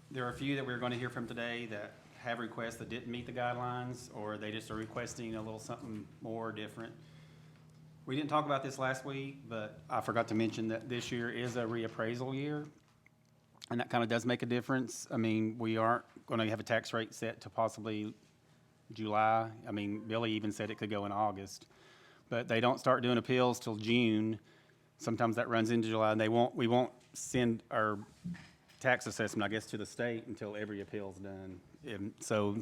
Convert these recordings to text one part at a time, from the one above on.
There are a few that we're going to hear from today that have requests that didn't meet the guidelines, or they just are requesting a little something more different. We didn't talk about this last week, but I forgot to mention that this year is a reappraisal year, and that kind of does make a difference. I mean, we aren't going to have a tax rate set to possibly July. I mean, Billy even said it could go in August, but they don't start doing appeals till June. Sometimes that runs into July, and we won't send our tax assessment, I guess, to the state until every appeal's done. And so,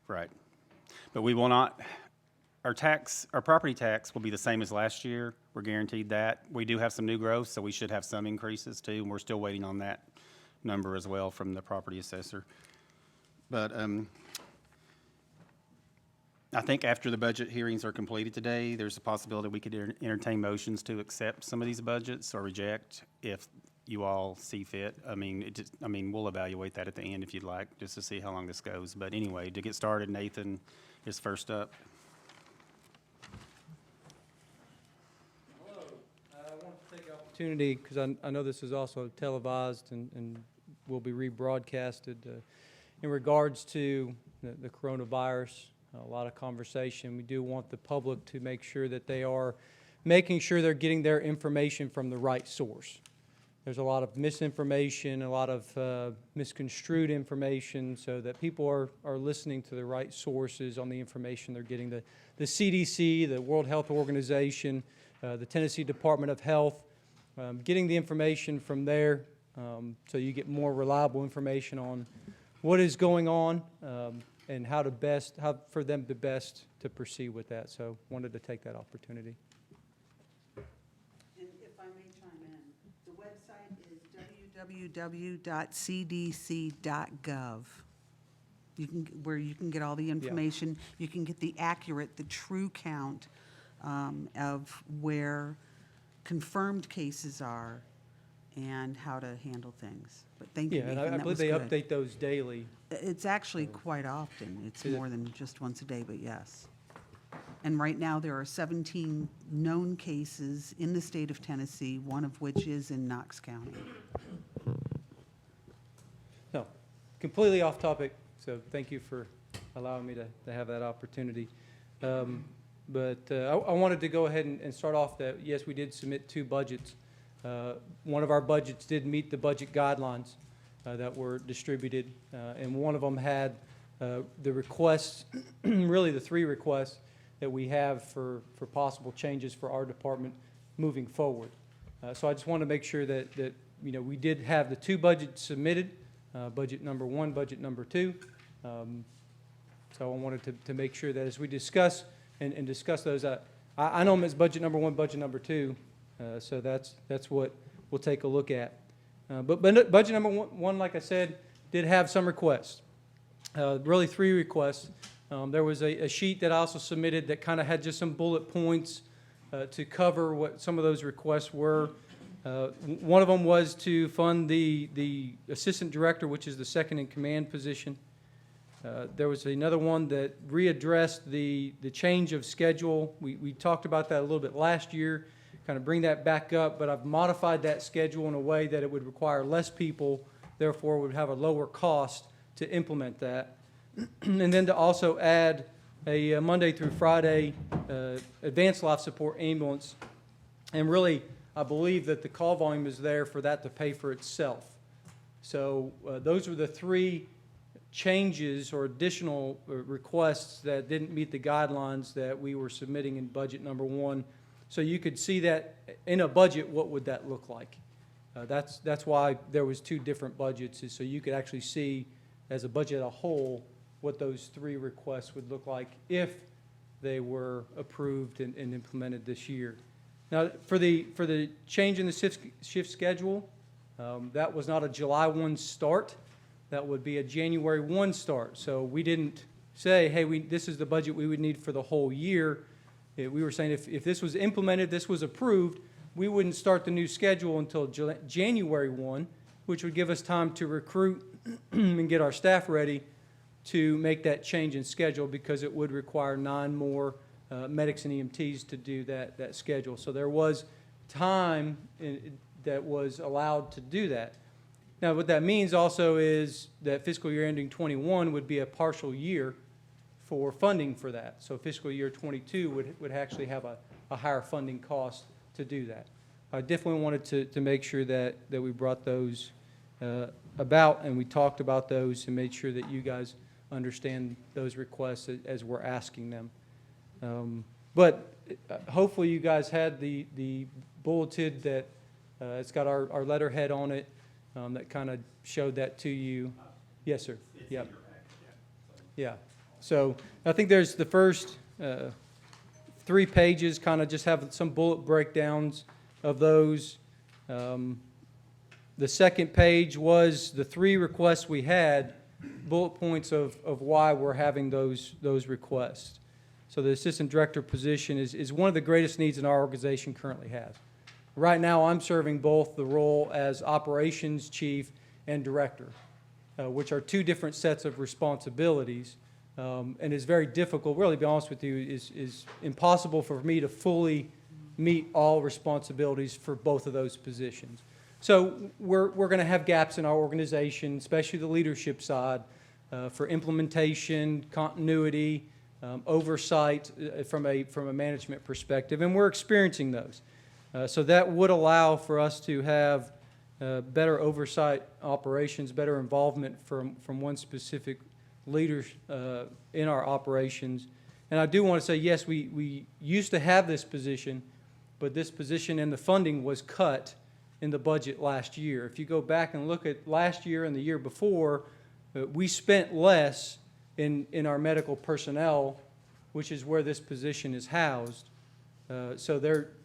right. But we will not, our property tax will be the same as last year. We're guaranteed that. We do have some new growth, so we should have some increases too, and we're still waiting on that number as well from the property assessor. But I think after the budget hearings are completed today, there's a possibility we could entertain motions to accept some of these budgets or reject if you all see fit. I mean, we'll evaluate that at the end if you'd like, just to see how long this goes. But anyway, to get started, Nathan is first up. Hello. I want to take the opportunity, because I know this is also televised and will be rebroadcasted, in regards to the coronavirus. A lot of conversation. We do want the public to make sure that they are making sure they're getting their information from the right source. There's a lot of misinformation, a lot of misconstrued information, so that people are listening to the right sources on the information they're getting. The CDC, the World Health Organization, the Tennessee Department of Health, getting the information from there so you get more reliable information on what is going on and how for them to best to proceed with that. So wanted to take that opportunity. And if I may chime in, the website is www.cdc.gov. Where you can get all the information. Yeah. You can get the true count of where confirmed cases are and how to handle things. But thank you, Yeah, Nathan. and I believe they update those daily. It's actually quite often. It's more than just once a day, but yes. And right now, there are 17 known cases in the state of Tennessee, one of which is in Knox County. No, completely off topic, so thank you for allowing me to have that opportunity. But I wanted to go ahead and start off that, yes, we did submit 2 budgets. One of our budgets did meet the budget guidelines that were distributed, and one of them had the requests, really the 3 requests that we have for possible changes for our department moving forward. So I just want to make sure that we did have the 2 budgets submitted, budget number 1, budget number 2. So I wanted to make sure that as we discuss and discuss those, I know them as budget number 1, budget number 2. So that's what we'll take a look at. But budget number 1, like I said, did have some requests, really 3 requests. There was a sheet that I also submitted that kind of had just some bullet points to cover what some of those requests were. One of them was to fund the assistant director, which is the second in command position. There was another one that readdressed the change of schedule. We talked about that a little bit last year, kind of bring that back up, but I've modified that schedule in a way that it would require less people, therefore would have a lower cost to implement that. And then to also add a Monday through Friday advanced life support ambulance. And really, I believe that the call volume is there for that to pay for itself. So those were the 3 changes or additional requests that didn't meet the guidelines that we were submitting in budget number 1. So you could see that in a budget, what would that look like? That's why there was 2 different budgets, is so you could actually see as a budget as a whole what those 3 requests would look like if they were approved and implemented this year. Now, for the change in the shift schedule, that was not a July 1 start. That would be a January 1 start. So we didn't say, hey, this is the budget we would need for the whole year. We were saying if this was implemented, this was approved, we wouldn't start the new schedule until January 1, which would give us time to recruit and get our staff ready to make that change in schedule, because it would require 9 more medics and EMTs to do that schedule. So there was time that was allowed to do that. Now, what that means also is that fiscal year ending '21 would be a partial year for funding for that. So fiscal year '22 would actually have a higher funding cost to do that. I definitely wanted to make sure that we brought those about, and we talked about those and made sure that you guys understand those requests as we're asking them. But hopefully you guys had the bulletin that it's got our letterhead on it that kind of showed that to you. Yes, sir. Yep. Yeah. So I think there's the first 3 pages kind of just have some bullet breakdowns of those. The second page was the 3 requests we had, bullet points of why we're having those requests. So the assistant director position is one of the greatest needs in our organization currently has. Right now, I'm serving both the role as operations chief and director, which are 2 different sets of responsibilities, and is very difficult, really, to be honest with you, is impossible for me to fully meet all responsibilities for both of those positions. So we're going to have gaps in our organization, especially the leadership side, for implementation, continuity, oversight from a management perspective, and we're experiencing those. So that would allow for us to have better oversight operations, better involvement from one specific leader in our operations. And I do want to say, yes, we used to have this position, but this position and the funding was cut in the budget last year. If you go back and look at last year and the year before, we spent less in our medical personnel, which is where this position is housed. So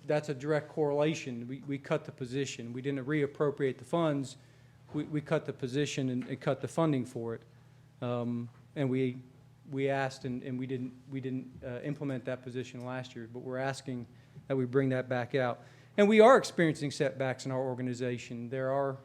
that's a direct correlation. We cut the position. We didn't reappropriate the funds. We cut the position and cut the funding for it. And we asked and we didn't implement that position last year, but we're asking that we bring that back out. And we are experiencing setbacks in our organization. There are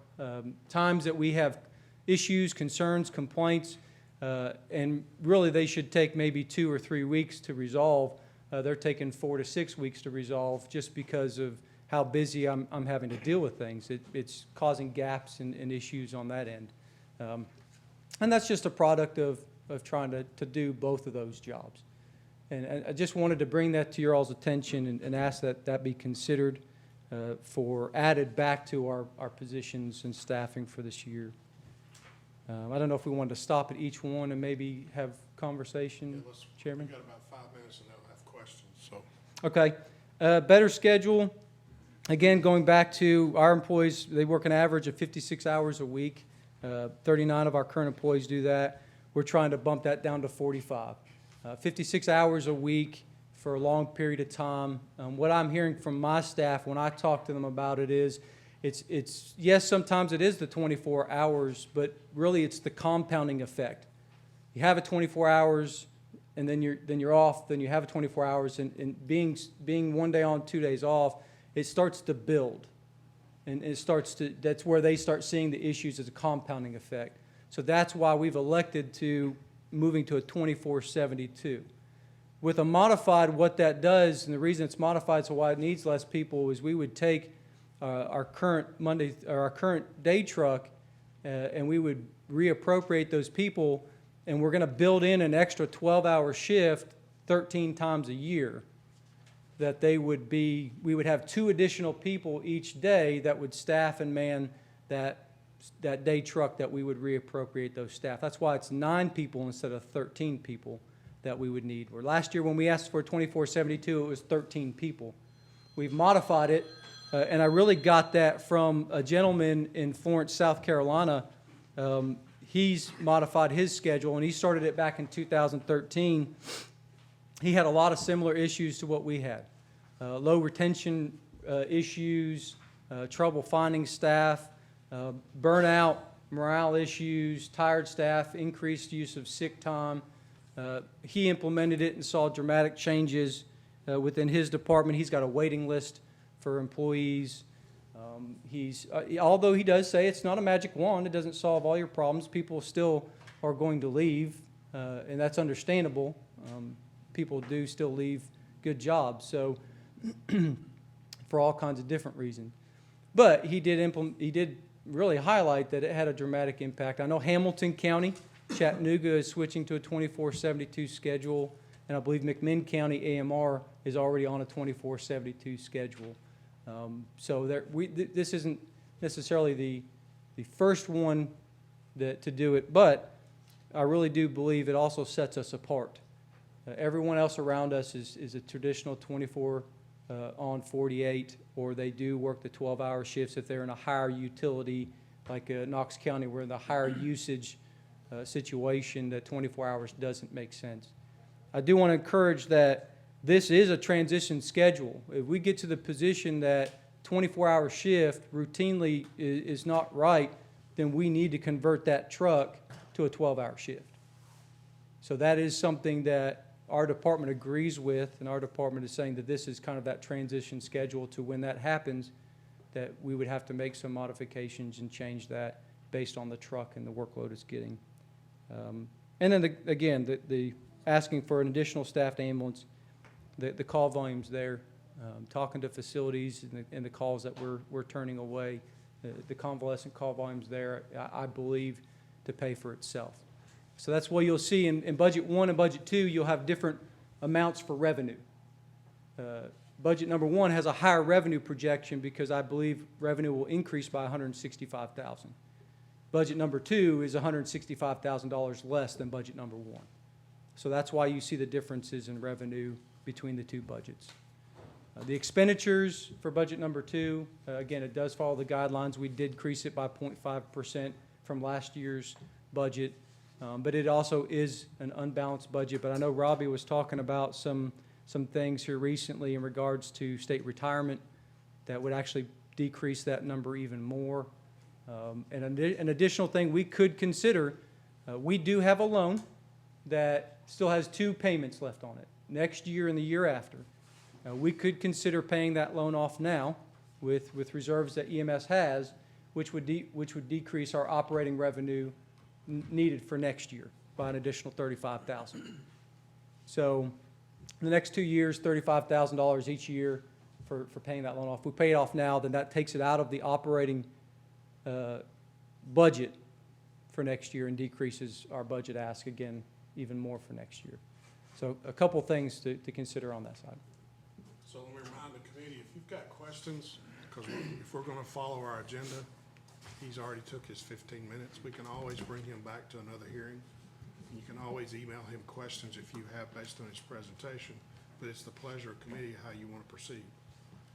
times that we have issues, concerns, complaints, and really they should take maybe 2 or 3 weeks to resolve. They're taking 4 to 6 weeks to resolve just because of how busy I'm having to deal with things. It's causing gaps and issues on that end. And that's just a product of trying to do both of those jobs. And I just wanted to bring that to your all's attention and ask that that be considered for added back to our positions and staffing for this year. I don't know if we wanted to stop at each one and maybe have conversation, Chairman? We've got about 5 minutes and then we'll have questions, so. Okay. Better schedule. Again, going back to our employees, they work an average of 56 hours a week. 39 of our current employees do that. We're trying to bump that down to 45. 56 hours a week for a long period of time. What I'm hearing from my staff when I talk to them about it is, it's yes, sometimes it is the 24 hours, but really it's the compounding effect. You have it 24 hours, and then you're off. Then you have it 24 hours, and being 1 day on, 2 days off, it starts to build, and it starts to. That's where they start seeing the issues as a compounding effect. So that's why we've elected to moving to a 24/72. With a modified, what that does, and the reason it's modified, so why it needs less people, is we would take our current day truck, and we would reappropriate those people, and we're going to build in an extra 12-hour shift 13 times a year. That we would have 2 additional people each day that would staff and man that day truck that we would reappropriate those staff. That's why it's 9 people instead of 13 people that we would need. Where last year when we asked for 24/72, it was 13 people. We've modified it, and I really got that from a gentleman in Florence, South Carolina. He's modified his schedule, and he started it back in 2013. He had a lot of similar issues to what we had. Low retention issues, trouble finding staff, burnout, morale issues, tired staff, increased use of sick time. He implemented it and saw dramatic changes within his department. He's got a waiting list for employees. Although he does say it's not a magic wand, it doesn't solve all your problems. People still are going to leave, and that's understandable. People do still leave good jobs, so for all kinds of different reasons. But he did really highlight that it had a dramatic impact. I know Hamilton County, Chattanooga is switching to a 24/72 schedule, and I believe McMinn County AMR is already on a 24/72 schedule. So this isn't necessarily the first one to do it, but I really do believe it also sets us apart. Everyone else around us is a traditional 24 on 48, or they do work the 12-hour shifts if they're in a higher utility, like Knox County, where in the higher usage situation, that 24 hours doesn't make sense. I do want to encourage that this is a transition schedule. If we get to the position that 24-hour shift routinely is not right, then we need to convert that truck to a 12-hour shift. So that is something that our department agrees with, and our department is saying that this is kind of that transition schedule to when that happens, that we would have to make some modifications and change that based on the truck and the workload it's getting. And then, again, the asking for an additional staffed ambulance, the call volumes there, talking to facilities and the calls that we're turning away, the convalescent call volumes there, I believe, to pay for itself. So that's what you'll see in Budget 1 and Budget 2, you'll have different amounts for revenue. Budget number 1 has a higher revenue projection because I believe revenue will increase by $165,000. Budget number 2 is $165,000 less than budget number 1. So that's why you see the differences in revenue between the two budgets. The expenditures for budget number 2, again, it does follow the guidelines. We did decrease it by 0.5% from last year's budget, but it also is an unbalanced budget. But I know Robbie was talking about some things here recently in regards to state retirement that would actually decrease that number even more. And an additional thing we could consider, we do have a loan that still has 2 payments left on it, next year and the year after. We could consider paying that loan off now with reserves that EMS has, which would decrease our operating revenue needed for next year by an additional $35,000. So in the next 2 years, $35,000 each year for paying that loan off. If we pay it off now, then that takes it out of the operating budget for next year and decreases our budget ask again even more for next year. So a couple things to consider on that side. So let me remind the committee, if you've got questions, because if we're gonna follow our agenda, he's already took his 15 minutes. We can always bring him back to another hearing. You can always email him questions if you have based on his presentation, but it's the pleasure of committee how you wanna proceed.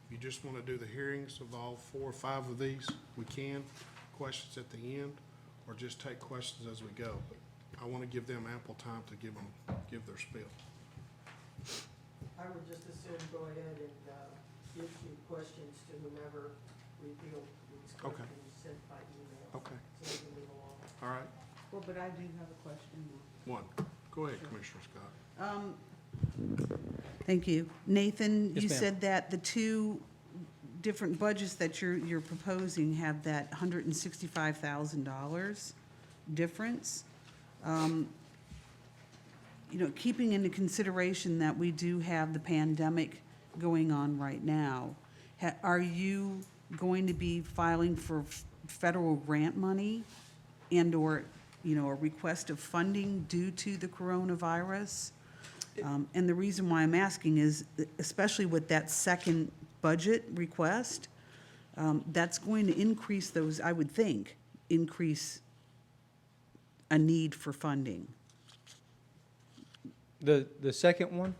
If you just wanna do the hearings of all 4 or 5 of these, we can, questions at the end, or just take questions as we go. But I wanna give them ample time to give their spiel. I would just as soon go ahead and issue questions to whomever we feel needs Okay. questions sent by email. Okay, So we can move along. all right. Well, but I do have a question. One. Go ahead, Commissioner Scott. Thank you. Nathan, Yes, you ma'am. said that the 2 different budgets that you're proposing have that $165,000 difference. You know, keeping into consideration that we do have the pandemic going on right now, are you going to be filing for federal grant money and/or, you know, a request of funding due to the coronavirus? And the reason why I'm asking is, especially with that second budget request, that's going to increase those, I would think, increase a need for funding. The second one?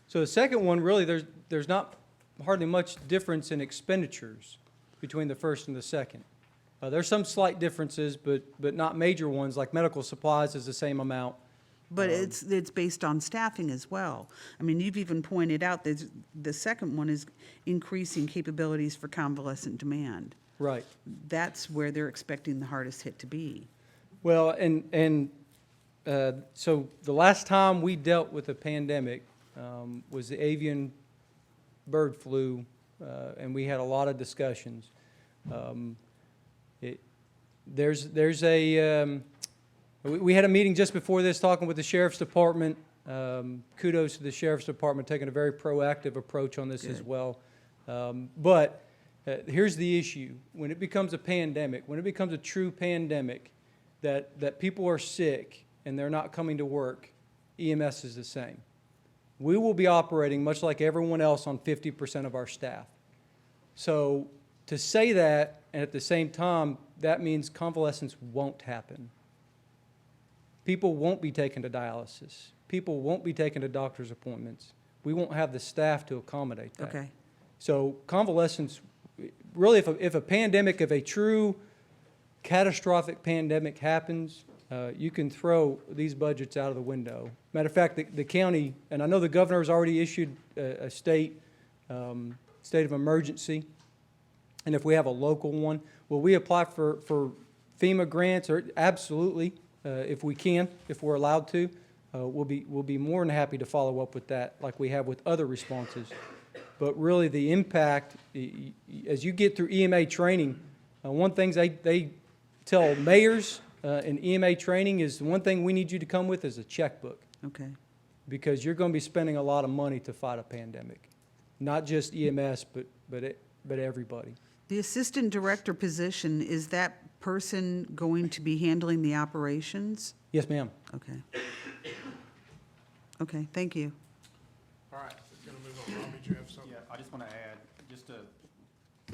So the second one, really, there's not hardly much difference in expenditures between the first and the second. There's some slight differences, but not major ones, like medical supplies is the same amount. But it's based on staffing as well. I mean, you've even pointed out that the second one is increasing capabilities for convalescent demand. Right. That's where they're expecting the hardest hit to be. Well, so the last time we dealt with a pandemic was the avian bird flu, and we had a lot of discussions. We had a meeting just before this talking with the Sheriff's Department. Kudos to the Sheriff's Department taking a very proactive approach on this as well. But Here's the issue. When it becomes a pandemic, when it becomes a true pandemic, that people are sick and they're not coming to work, EMS is the same. We will be operating much like everyone else on 50% of our staff. So to say that, and at the same time, that means convalescence won't happen. People won't be taken to dialysis. People won't be taken to doctor's appointments. We won't have the staff to accommodate that. Okay. So convalescence, really, if a pandemic, if a true catastrophic pandemic happens, you can throw these budgets out of the window. Matter of fact, the county, and I know the governor has already issued a state of emergency, and if we have a local one, will we apply for FEMA grants? Or absolutely, if we can, if we're allowed to. We'll be more than happy to follow up with that like we have with other responses. But really, the impact, as you get through EMA training, one thing they tell mayors in EMA training is the one thing we need you to come with is a checkbook, Okay. because you're going to be spending a lot of money to fight a pandemic. Not just EMS, but everybody. The assistant director position, is that person going to be handling the operations? Yes, ma'am. Okay. Okay, thank you. All right, we're gonna move on. Robbie, do you have something? Yeah, I just want to add, just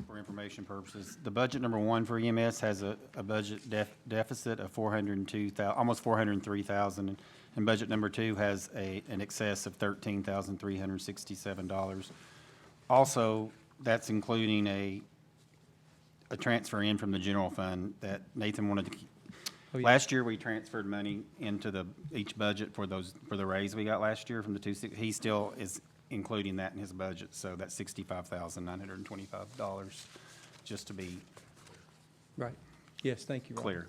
for information purposes, the budget number one for EMS has a budget deficit of almost 403,000, and budget number two has an excess of $13,367. Also, that's including a transfer in from the general fund that Nathan wanted to keep. Oh, yeah. Last year, we transferred money into each budget for the raise we got last year from the he still is including that in his budget, so that's $65,925, just to be Right. Yes, thank you, Rob. clear.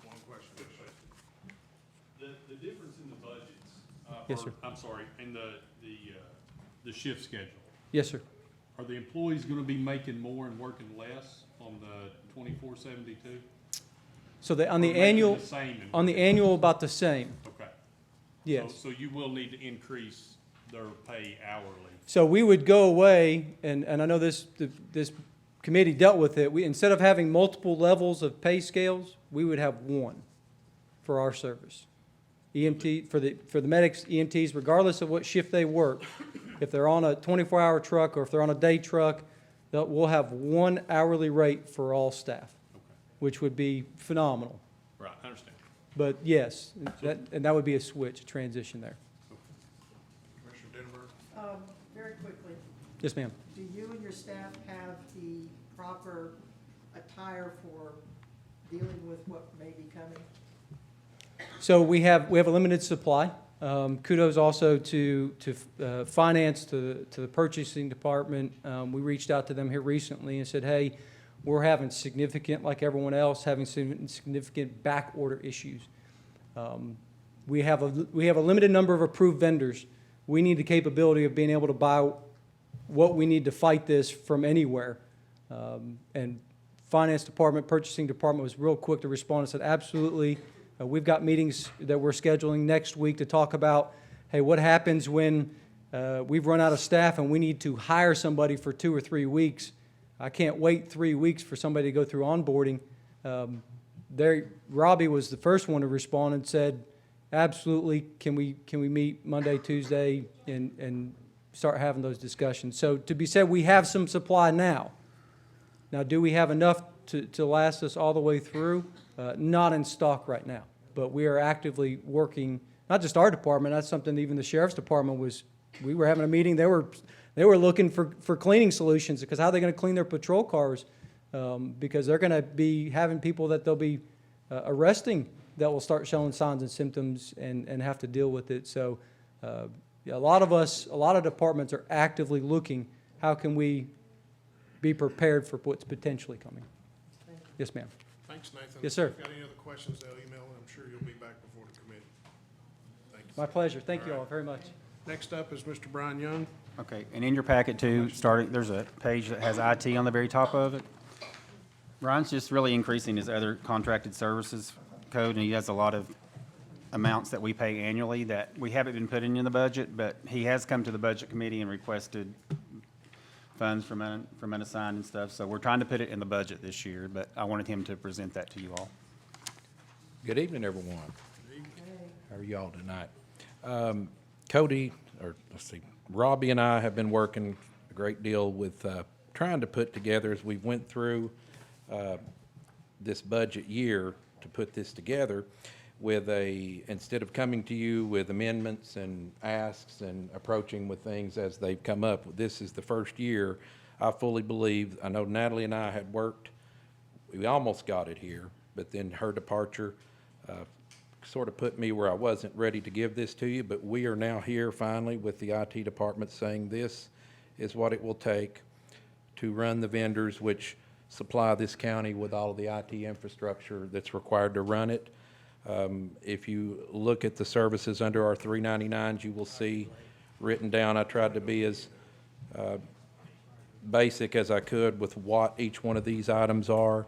One question. The difference in the budgets. Yes, or, sir. I'm sorry, in the shift schedule. Yes, sir. Are the employees gonna be making more and working less on the 24/72? So on the Or making annual, the same and on the working- annual, about the same. Okay. Yes. So you will need to increase their pay hourly. So we would go away, and I know this committee dealt with it. Instead of having multiple levels of pay scales, we would have one for our service. EMT, for the medics, EMTs, regardless of what shift they work, if they're on a 24-hour truck or if they're on a day truck, we'll have one hourly rate for all staff, which would be phenomenal. Right, I understand. But yes, that would be a switch, a transition there. Commissioner Denver? Very quickly, Yes, ma'am. do you and your staff have the proper attire for dealing with what may be coming? So we have a limited supply. Kudos also to finance, to the purchasing department. We reached out to them here recently and said, hey, we're having significant, like everyone else, having significant back order issues. We have a limited number of approved vendors. We need the capability of being able to buy what we need to fight this from anywhere. And finance department, purchasing department was real quick to respond and said, absolutely. We've got meetings that we're scheduling next week to talk about, hey, what happens when we've run out of staff and we need to hire somebody for 2 or 3 weeks. I can't wait 3 weeks for somebody to go through onboarding. Robbie was the first one to respond and said, absolutely, can we meet Monday, Tuesday, and start having those discussions. So to be said, we have some supply now. Now, do we have enough to last us all the way through? Not in stock right now, but we are actively working, not just our department, that's something even the sheriff's department we were having a meeting, they were looking for cleaning solutions, because how are they going to clean their patrol cars? Because they're going to be having people that they'll be arresting that will start showing signs and symptoms and have to deal with it. So a lot of departments are actively looking, how can we be prepared for what's potentially coming? Yes, ma'am. Thanks, Nathan. Yes, sir. If you've got any other questions, they'll email, and I'm sure you'll be back before the committee. Thank you. My pleasure. Thank you all very much. Next up is Mr. Brian Young. Okay, and in your packet too, there's a page that has IT on the very top of it. Ryan's just really increasing his other contracted services code, and he has a lot of amounts that we pay annually that we haven't been putting in the budget, but he has come to the budget committee and requested funds from unassigned and stuff, so we're trying to put it in the budget this year, but I wanted him to present that to you all. Good evening, everyone. How are y'all tonight? Cody, or let's see, Robbie and I have been working a great deal with trying to put together, as we went through this budget year, to put this together with instead of coming to you with amendments and asks and approaching with things as they've come up, this is the first year I fully believe, I know Natalie and I had worked, we almost got it here, but then her departure sort of put me where I wasn't ready to give this to you, but we are now here finally with the IT department saying this is what it will take to run the vendors which supply this county with all of the IT infrastructure that's required to run it. If you look at the services under our 399s, you will see written down, I tried to be as basic as I could with what each one of these items are.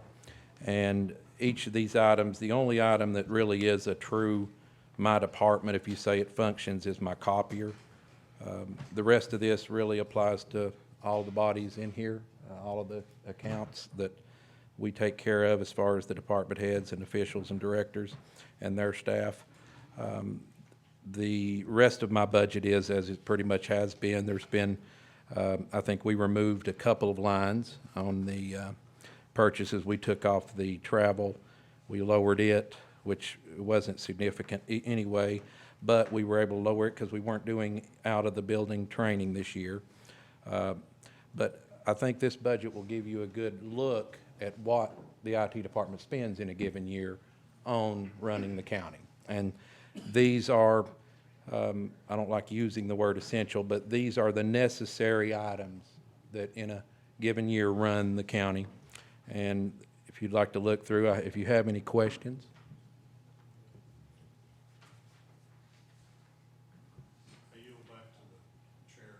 And each of these items, the only item that really is a true my department, if you say it functions, is my copier. The rest of this really applies to all the bodies in here, all of the accounts that we take care of as far as the department heads and officials and directors and their staff. The rest of my budget is, as it pretty much has been, there's been, I think we removed a couple of lines on the purchases. We took off the travel, we lowered it, which wasn't significant anyway, but we were able to lower it because we weren't doing out of the building training this year. But I think this budget will give you a good look at what the IT department spends in a given year on running the county. And these are, I don't like using the word essential, but these are the necessary items that in a given year run the county. And if you'd like to look through, if you have any questions. I yield back to the chair.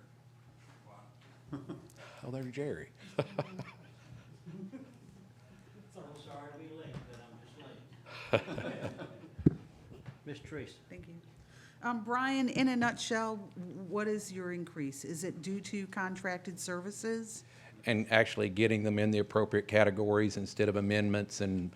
Oh, there's Jerry. So sorry to be late, but I'm just late. Ms. Teresa. Thank you. Brian, in a nutshell, what is your increase? Is it due to contracted services? And actually getting them in the appropriate categories instead of amendments and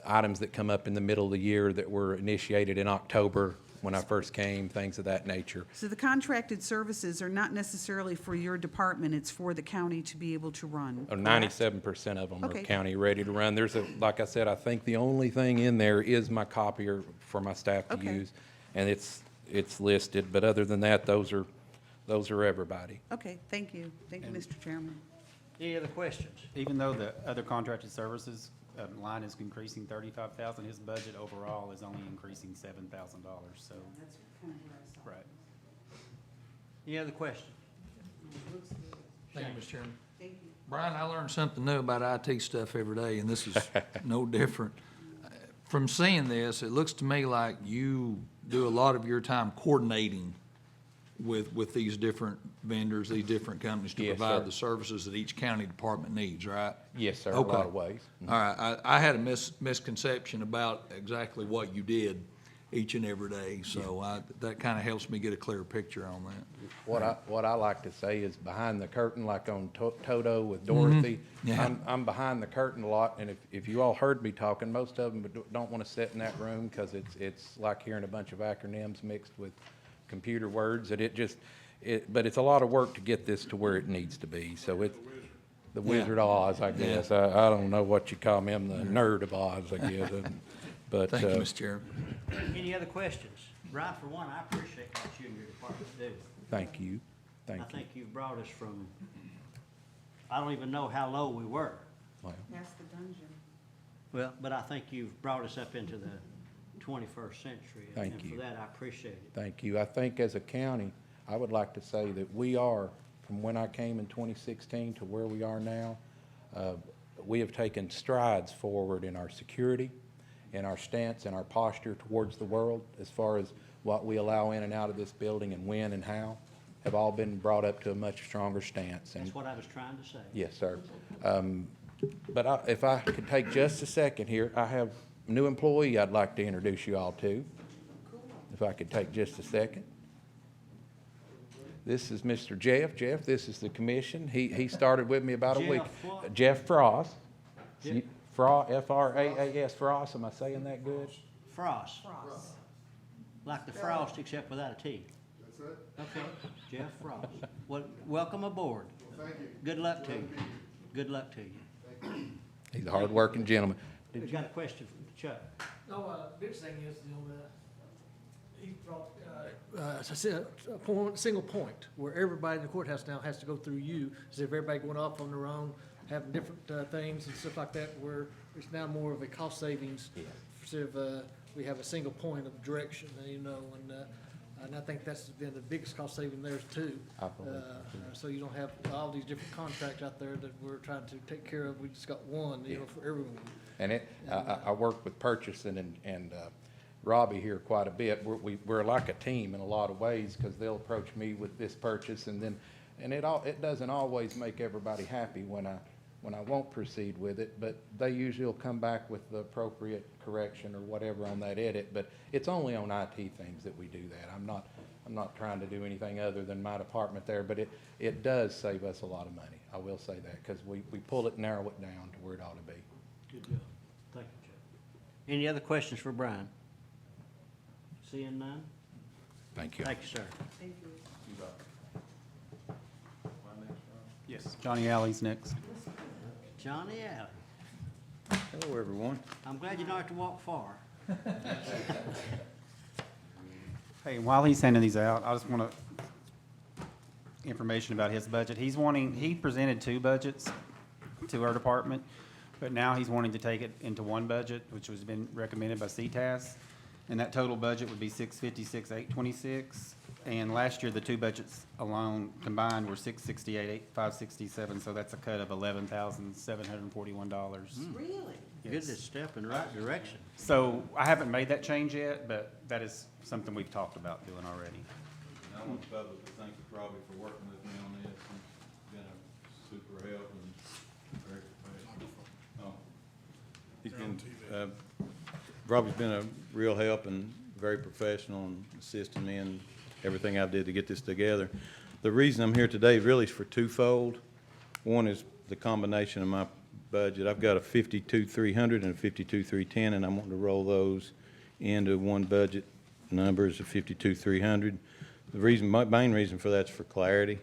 items that come up in the middle of the year that were initiated in October when I first came, things of that nature. So the contracted services are not necessarily for your department, it's for the county to be able to run, correct? 97% of them are Okay. county ready to run. There's like I said, I think the only thing in there is my copier for my staff to Okay. use. And it's listed, but other than that, those are everybody. Okay, thank you. Thank you, Mr. Chairman. Any other questions? Even though the other contracted services line is increasing 35,000, his budget overall is only increasing $7,000, so, That's kind of where I saw it. right. Any other questions? Thank you, Mr. Chairman. Thank you. Brian, I learn something new about IT stuff every day, and this is no different. From seeing this, it looks to me like you do a lot of your time coordinating with these different vendors, these different companies to Yes, provide sir. the services that each county department needs, right? Yes, sir, a Okay. lot of ways. All right, I had a misconception about exactly what you did each and every day, so that kind of helps me get a clearer picture on that. What I like to say is behind the curtain, like on Toto with Dorothy. Yeah. I'm behind the curtain a lot, and if you all heard me talking, most of them don't want to sit in that room because it's like hearing a bunch of acronyms mixed with computer words, and but it's a lot of work to get this to where it needs to be. So it's the Wizard of Oz, I guess. I don't know what you call him, the nerd of Oz, I guess. But Thank you, Mr. Chairman. Any other questions? Brian, for one, I appreciate what you and your department do. thank you, I thank you. think you've brought us from, I don't even know how low we were. Well, That's the dungeon. Well, but I think you've brought us up into the 21st century. Thank And you. for that, I appreciate it. Thank you. I think as a county, I would like to say that we are, from when I came in 2016 to where we are now, we have taken strides forward in our security, in our stance, and our posture towards the world, as far as what we allow in and out of this building and when and how, have all been brought up to a much stronger stance. And That's what I was trying to say. yes, sir. But if I could take just a second here, I have a new employee I'd like to introduce you all to. If I could take just a second. This is Mr. Jeff. Jeff, this is the commission. He started with me about a week. Jeff what? Jeff Frost. Jeff- F-R-A-A-S, Frost. Am I saying that good? Frost, Frost. like the frost except without a T. That's it? Okay, Jeff Frost. Well, welcome aboard. Thank you. Good luck to you. Good luck to you. He's a hard-working gentleman. We got a question from Chuck. No, biggest thing is, he brought, as I said, a point, single point, where everybody in the courthouse now has to go through you, instead of everybody going off on their own, having different, things and stuff like that, where it's now more of a cost savings. Instead of, we have a single point of direction, and I think that's been the biggest cost saving there too. I believe So you don't have all these different contracts out there that we're trying to take care of, we just got one, for everyone. And I work with purchasing and Robbie here quite a bit. We're like a team in a lot of ways, because they'll approach me with this purchase, and it doesn't always make everybody happy when I won't proceed with it, but they usually will come back with the appropriate correction or whatever on that edit. But it's only on IT things that we do that. I'm not trying to do anything other than my department there, but it does save us a lot of money. I will say that, because we pull it, narrow it down to where it ought to be. Good job. Thank you, Chuck. Any other questions for Brian? Seeing none? Thank you. Thank you, sir. Thank you. Yes, Johnny Alley's next. Johnny Allen. Hello, everyone. I'm glad you don't have to walk far. Hey, while he's handing these out, I just want information about his budget. He presented two budgets to our department, but now he's wanting to take it into one budget, which has been recommended by CTAS. And that total budget would be 656, 826. And last year, the two budgets alone combined were 668, 567. So that's a cut of $11,741. Really? Good to step in the right direction. So I haven't made that change yet, but that is something we've talked about doing already. And I want to publicly thank Robbie for working with me on this. He's been a super help and very professional. He's been, Robbie's been a real help and very professional and assisting me in everything I did to get this together. The reason I'm here today really is for twofold. One is the combination of my budget. I've got a 52,300 and a 52,310, and I'm wanting to roll those into one budget number is a 52,300. The reason, my main reason for that's for clarity.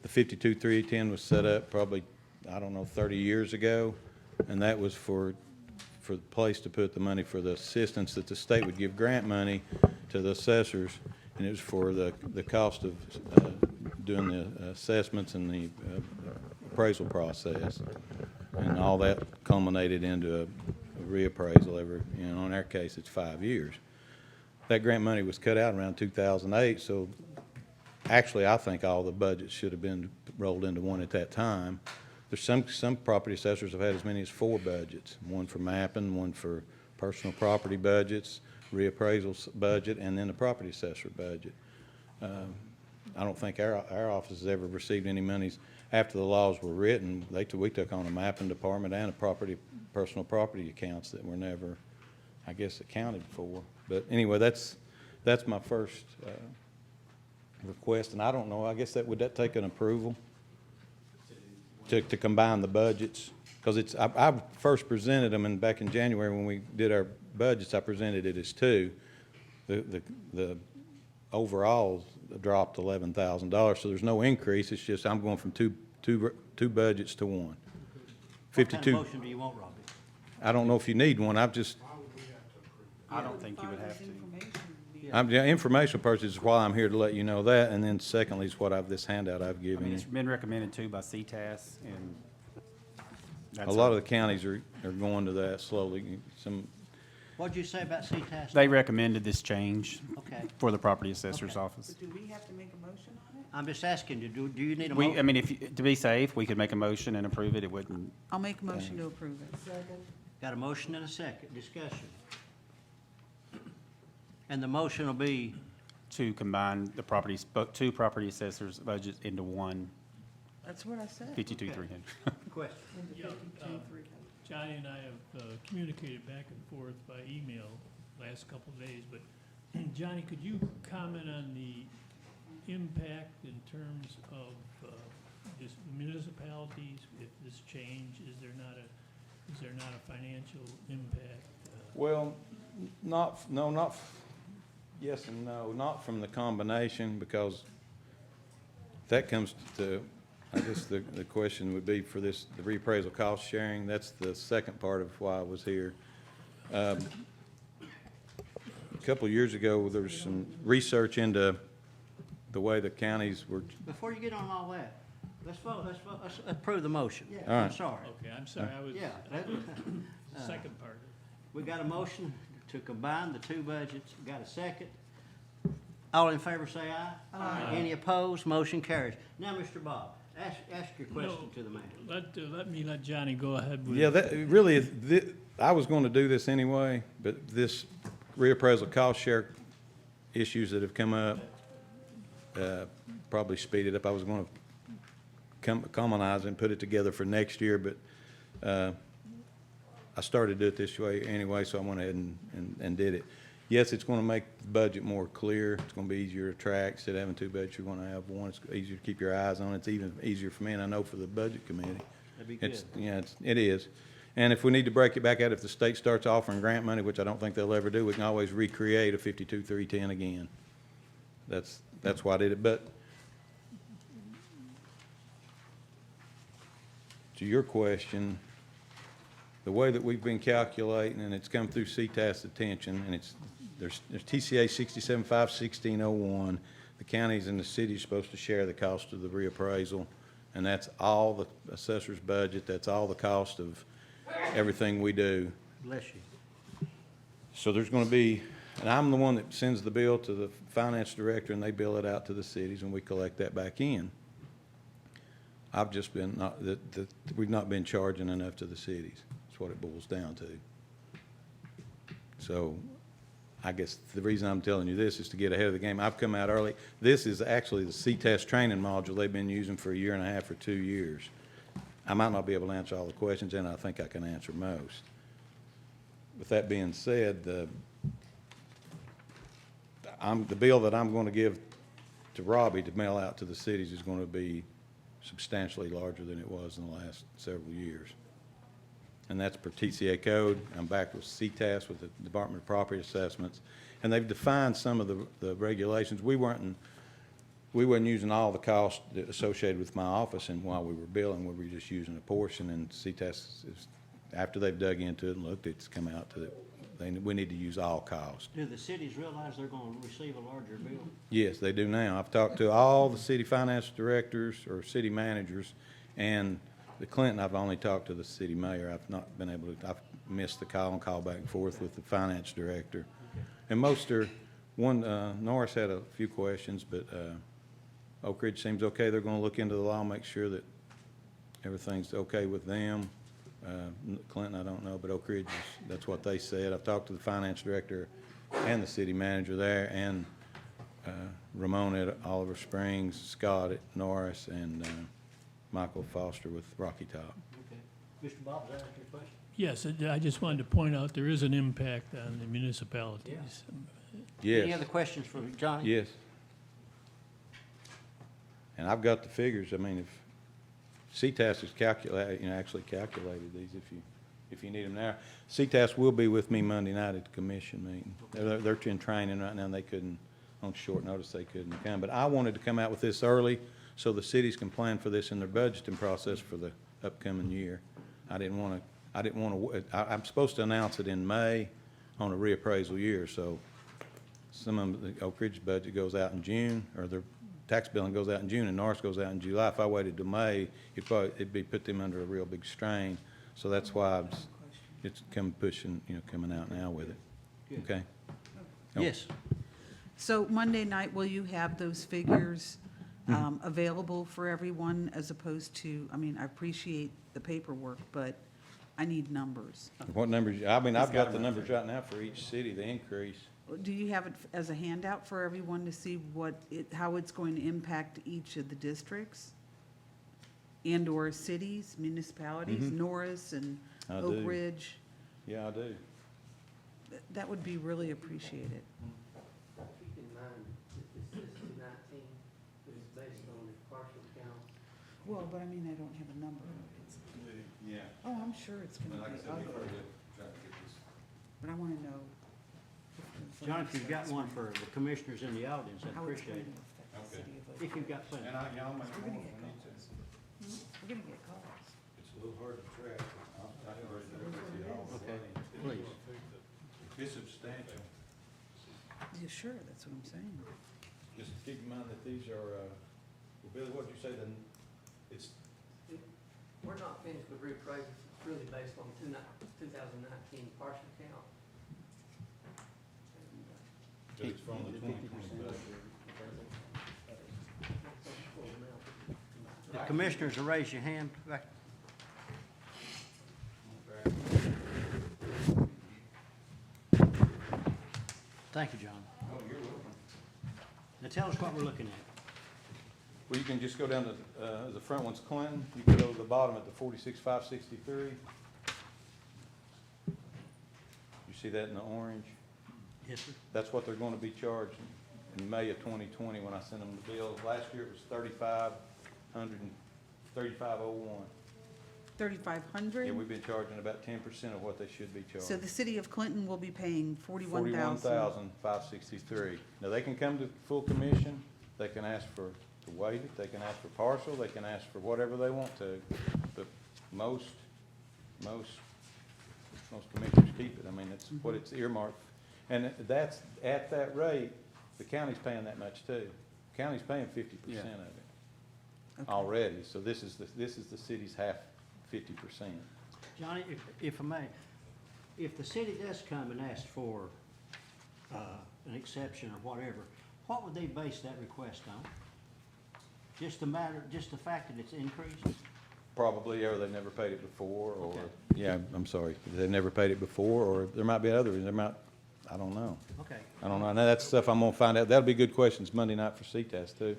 The 52,310 was set up probably, I don't know, 30 years ago, and that was for the place to put the money for the assistance that the state would give grant money to the assessors, and it was for the cost of doing the assessments and the appraisal process. And all that culminated into a reappraisal every, in our case, it's 5 years. That grant money was cut out around 2008, so actually, I think all the budgets should have been rolled into one at that time. There's some property assessors have had as many as 4 budgets, one for mapping, one for personal property budgets, reappraisal budget, and then the property assessor budget. I don't think our office has ever received any monies after the laws were written. We took on a mapping department and a personal property accounts that were never, I guess, accounted for. But anyway, that's my first request, and I don't know, I guess would that take an approval to combine the budgets? Because I first presented them, and back in January when we did our budgets, I presented it as two. The overall dropped $11,000, so there's no increase. It's just I'm going from two budgets to one. What kind 52. of motion do you want, Robbie? I don't know if you need one. I've just, I don't think you would have to. informational purposes is why I'm here to let you know that, and then secondly is this handout I've I given mean, you. it's been recommended too by CTAS, and that's A lot of the counties are going to that slowly. What'd you say about CTAS? They recommended this change Okay. for the property assessor's Okay. office. Do we have to make a motion on it? I'm just asking you, do you need a I motion? mean, to be safe, we could make a motion and approve it. It wouldn't, I'll make a motion to approve it. Second. Got a motion and a second. Discussion. And the motion will be, to combine the two property assessors' budgets into one That's what I said. 52,300. question. Into 52,300. Johnny and I have communicated back and forth by email last couple of days, but Johnny, could you comment on the impact in terms of just municipalities if this change? Is there not a financial impact? Well, yes and no, not from the combination, because that comes to, I guess the question would be for this, the reappraisal cost sharing, that's the second part of why I was here. A couple of years ago, there was some research into the way the counties were, Before you get on all that, let's vote, let's approve the motion. All I'm right. sorry. Okay, I'm sorry, I was, Yeah, the second part. we got a motion to combine the two budgets. Got a second? All in favor say aye. Aye. Any opposed? Motion carries. Now, Mr. Bob, ask your question to the man. Let Johnny go ahead with. yeah, that really, I was going to do this anyway, but this reappraisal cost share issues that have come up probably speeded up. I was going to commonize and put it together for next year, but I started to do it this way anyway, so I went ahead and did it. Yes, it's going to make the budget more clear. It's going to be easier to track. Instead of having two budgets, you're going to have one. It's easier to keep your eyes on. It's even easier for me, and I know for the budget committee. That'd be good. Yeah, it is. And if we need to break it back out, if the state starts offering grant money, which I don't think they'll ever do, we can always recreate a 52-310 again. That's why I did it. But to your question, the way that we've been calculating, and it's come through CTAS attention, and there's TCA 67.5/1601. The counties and the city are supposed to share the cost of the reappraisal, and that's all the assessor's budget. That's all the cost of everything we do. Bless you. So there's going to be, and I'm the one that sends the bill to the finance director, and they bill it out to the cities, and we collect that back in. I've just been, we've not been charging enough to the cities. That's what it boils down to. So I guess the reason I'm telling you this is to get ahead of the game. I've come out early. This is actually the CTAS training module they've been using for 1.5 or 2 years. I might not be able to answer all the questions, and I think I can answer most. With that being said, the bill that I'm going to give to Robbie to mail out to the cities is going to be substantially larger than it was in the last several years. And that's per TCA code. I'm back with CTAS, with the Department of Property Assessments, and they've defined some of the regulations. We weren't using all the costs associated with my office, and while we were billing, we were just using a portion, and CTAS, after they've dug into it and looked, it's come out to we need to use all costs. Do the cities realize they're going to receive a larger bill? Yes, they do now. I've talked to all the city finance directors or city managers, and the Clinton, I've only talked to the city mayor. I've not been able to, I've missed the call back and forth with the finance director. And most are, Norris had a few questions, but Oak Ridge seems okay. They're going to look into the law, make sure that everything's okay with them. Clinton, I don't know, but Oak Ridge, that's what they said. I've talked to the finance director and the city manager there, and Ramon at Oliver Springs, Scott at Norris, and Michael Foster with Rocky Top. Okay. Mr. Bob, does that answer your question? Yes, I just wanted to point out there is an impact on the municipalities. Any Yes, other questions for Johnny? yes. And I've got the figures. I mean, if CTAS has actually calculated these if you need them now. CTAS will be with me Monday night at the commission meeting. They're in training right now, and they couldn't, on short notice, they couldn't come. But I wanted to come out with this early so the cities can plan for this in their budgeting process for the upcoming year. I'm supposed to announce it in May on a reappraisal year, so some of the Oak Ridge budget goes out in June, or their tax billing goes out in June, and Norris goes out in July. If I waited till May, it'd be put them under a real big strain. So that's why it's coming out now with it. Good. Okay? Yes. So Monday night, will you have those figures available for everyone as opposed to, I mean, I appreciate the paperwork, but I need numbers. What numbers? I mean, I've got the numbers right now for each city, the increase. Do you have it as a handout for everyone to see how it's going to impact each of the districts? And/or cities, municipalities, Norris and I Oak do. Ridge? Yeah, I do. That would be really appreciated. Keep in mind that this is 19, partial count. Well, but I mean, I don't have a number. It's- Yeah. Oh, I'm sure it's And gonna like I be said, we've ugly, already tried to get this. but I wanna know. John, if you've got one for the commissioners in the audience, I'd How it's appreciate going it. to affect the Okay. city of Oak If you've got plenty. And I, y'all make We're more gonna if get we need to. Ridge. We're gonna get calls. It's a little hard to track. I can break it up with you all. Okay, please. It's substantial. Yeah, sure, that's what I'm saying. Just keep in mind that these are, well, Billy, what'd you say then? It's, We're not finished with reappraisals, it's really based on 2019 partial count. it's from the 2020 budget. The commissioners will raise your hand. Back. Thank you, John. Oh, you're welcome. Now tell us what we're looking at. Well, you can just go down to, the front one's Clinton, you can go to the bottom at the 46,563. You see that in the orange? Yes, sir. That's what they're gonna be charged in May of 2020 when I sent them the bill. Last year it was 3,501. 3,500? Yeah, we've been charging about 10% of what they should be charged. So the city of Clinton will be paying 41,000. 41,563. Now, they can come to full commission, they can ask to waive it, they can ask for partial, they can ask for whatever they want to. But most commissioners keep it. I mean, it's what it's earmarked. And that's, at that rate, the county's paying that much too. County's paying 50% of it Okay. already. So this is the city's half, 50%. Johnny, if I may, if the city does come and ask for an exception or whatever, what would they base that request on? Just the fact that it's increased? Probably, or they've never paid it before, or, Okay. yeah, I'm sorry, they've never paid it before, or there might be other reasons, I don't know. Okay. I don't know, now that's stuff I'm gonna find out, that'll be good questions Monday night for CTAS too.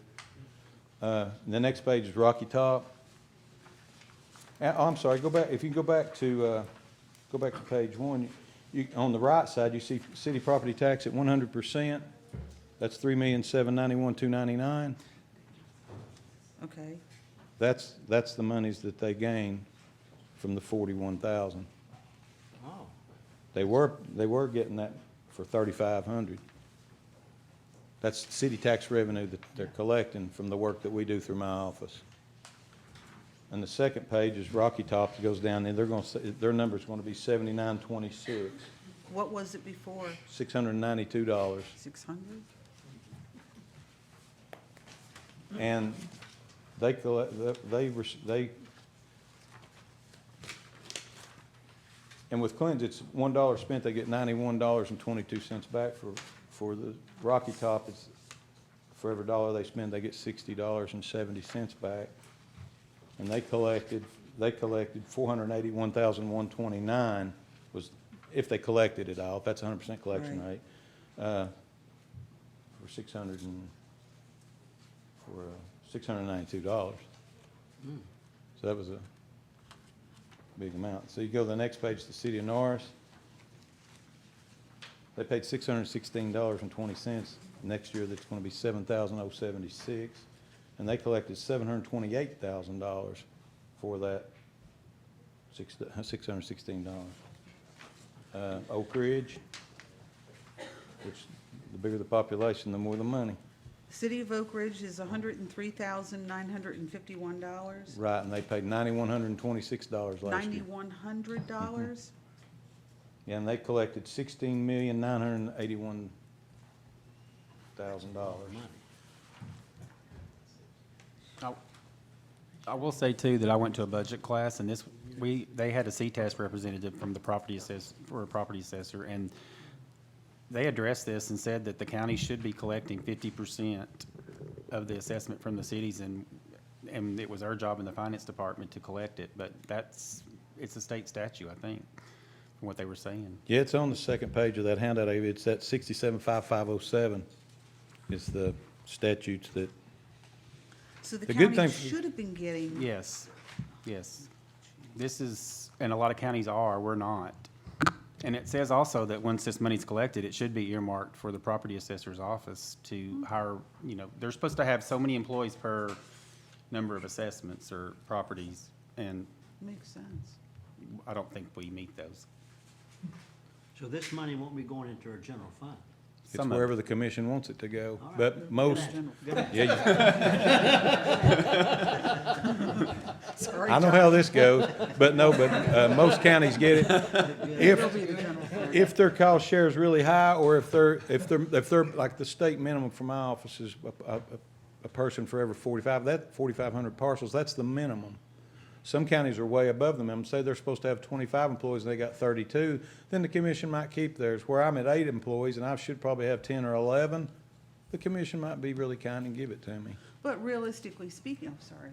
The next page is Rocky Top. I'm sorry, go back, if you go back to page one, on the right side, you see city property tax at 100%, that's $3,791,299. Okay, That's the monies that they gain from the 41,000. Oh, They were getting that for 3,500. That's city tax revenue that they're collecting from the work that we do through my office. And the second page is Rocky Top, it goes down, and their number's gonna be 7926, what was it before? $692. 600? And they collect, and with Clinton, it's $1 spent, they get $91.22 back. For the Rocky Top, it's for every dollar they spend, they get $60.70 back. And they collected $481,129 was, if they collected it all, if that's 100% collection Right. rate, for $692. So that was a big amount. So you go to the next page, the city of Norris. They paid $616.20. Next year, that's going to be $7,076, and they collected $728,000 for that $616. Oak Ridge, which the bigger the population, the more the money. City of Oak Ridge is $103,951. Right, and they paid $9,126 last year. $9,100? Yeah, and they collected $16,981,000. I will say too that I went to a budget class and they had a CTAS representative from the property assessor, and they addressed this and said that the county should be collecting 50% of the assessment from the cities, and it was our job in the finance department to collect it, but it's a state statute, I think, from what they were saying. Yeah, it's on the second page of that handout. It's that 675507 is the statutes that, So the The good county thing- should have been getting, Yes, yes. This is, and a lot of counties are, we're not. And it says also that once this money's collected, it should be earmarked for the property assessor's office to hire, they're supposed to have so many employees per number of assessments or properties, and Makes sense. I don't think we meet those. So this money won't be going into our general fund? It's Some of wherever the commission wants it to go, All right. but most, Good answer. Sorry, I know John. how this goes, but most counties get it. It'll be the general fund. If their cost share is really high, or if they're, like the state minimum for my office is a person for every 4,500 parcels, that's the minimum. Some counties are way above the minimum, say they're supposed to have 25 employees and they got 32, then the commission might keep theirs. Where I'm at 8 employees and I should probably have 10 or 11, the commission might be really kind and give it to me. But realistically speaking, I'm sorry.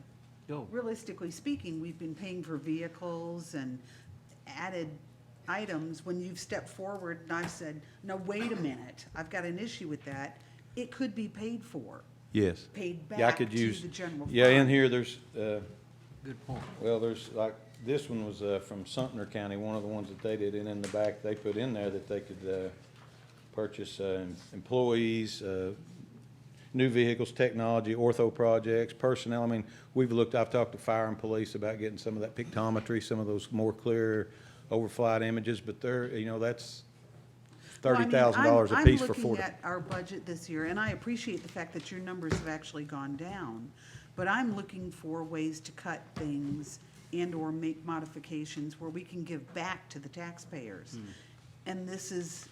Go. Realistically speaking, we've been paying for vehicles and added items. When you've stepped forward and I've said, no, wait a minute, I've got an issue with that, it could be paid for, Yes. paid Yeah, I back could to use. the general fund. Yeah, in here, there's, Good point. well, there's like, this one was from Sumter County, one of the ones that they did, and in the back, they put in there that they could purchase employees, new vehicles, technology, ortho projects, personnel. I mean, I've talked to fire and police about getting some of that pictometry, some of those more clear overflight images, but that's Well, I mean, $30,000 a piece for I'm 40. looking at our budget this year, and I appreciate the fact that your numbers have actually gone down, but I'm looking for ways to cut things and/or make modifications where we can give back to the taxpayers. And this is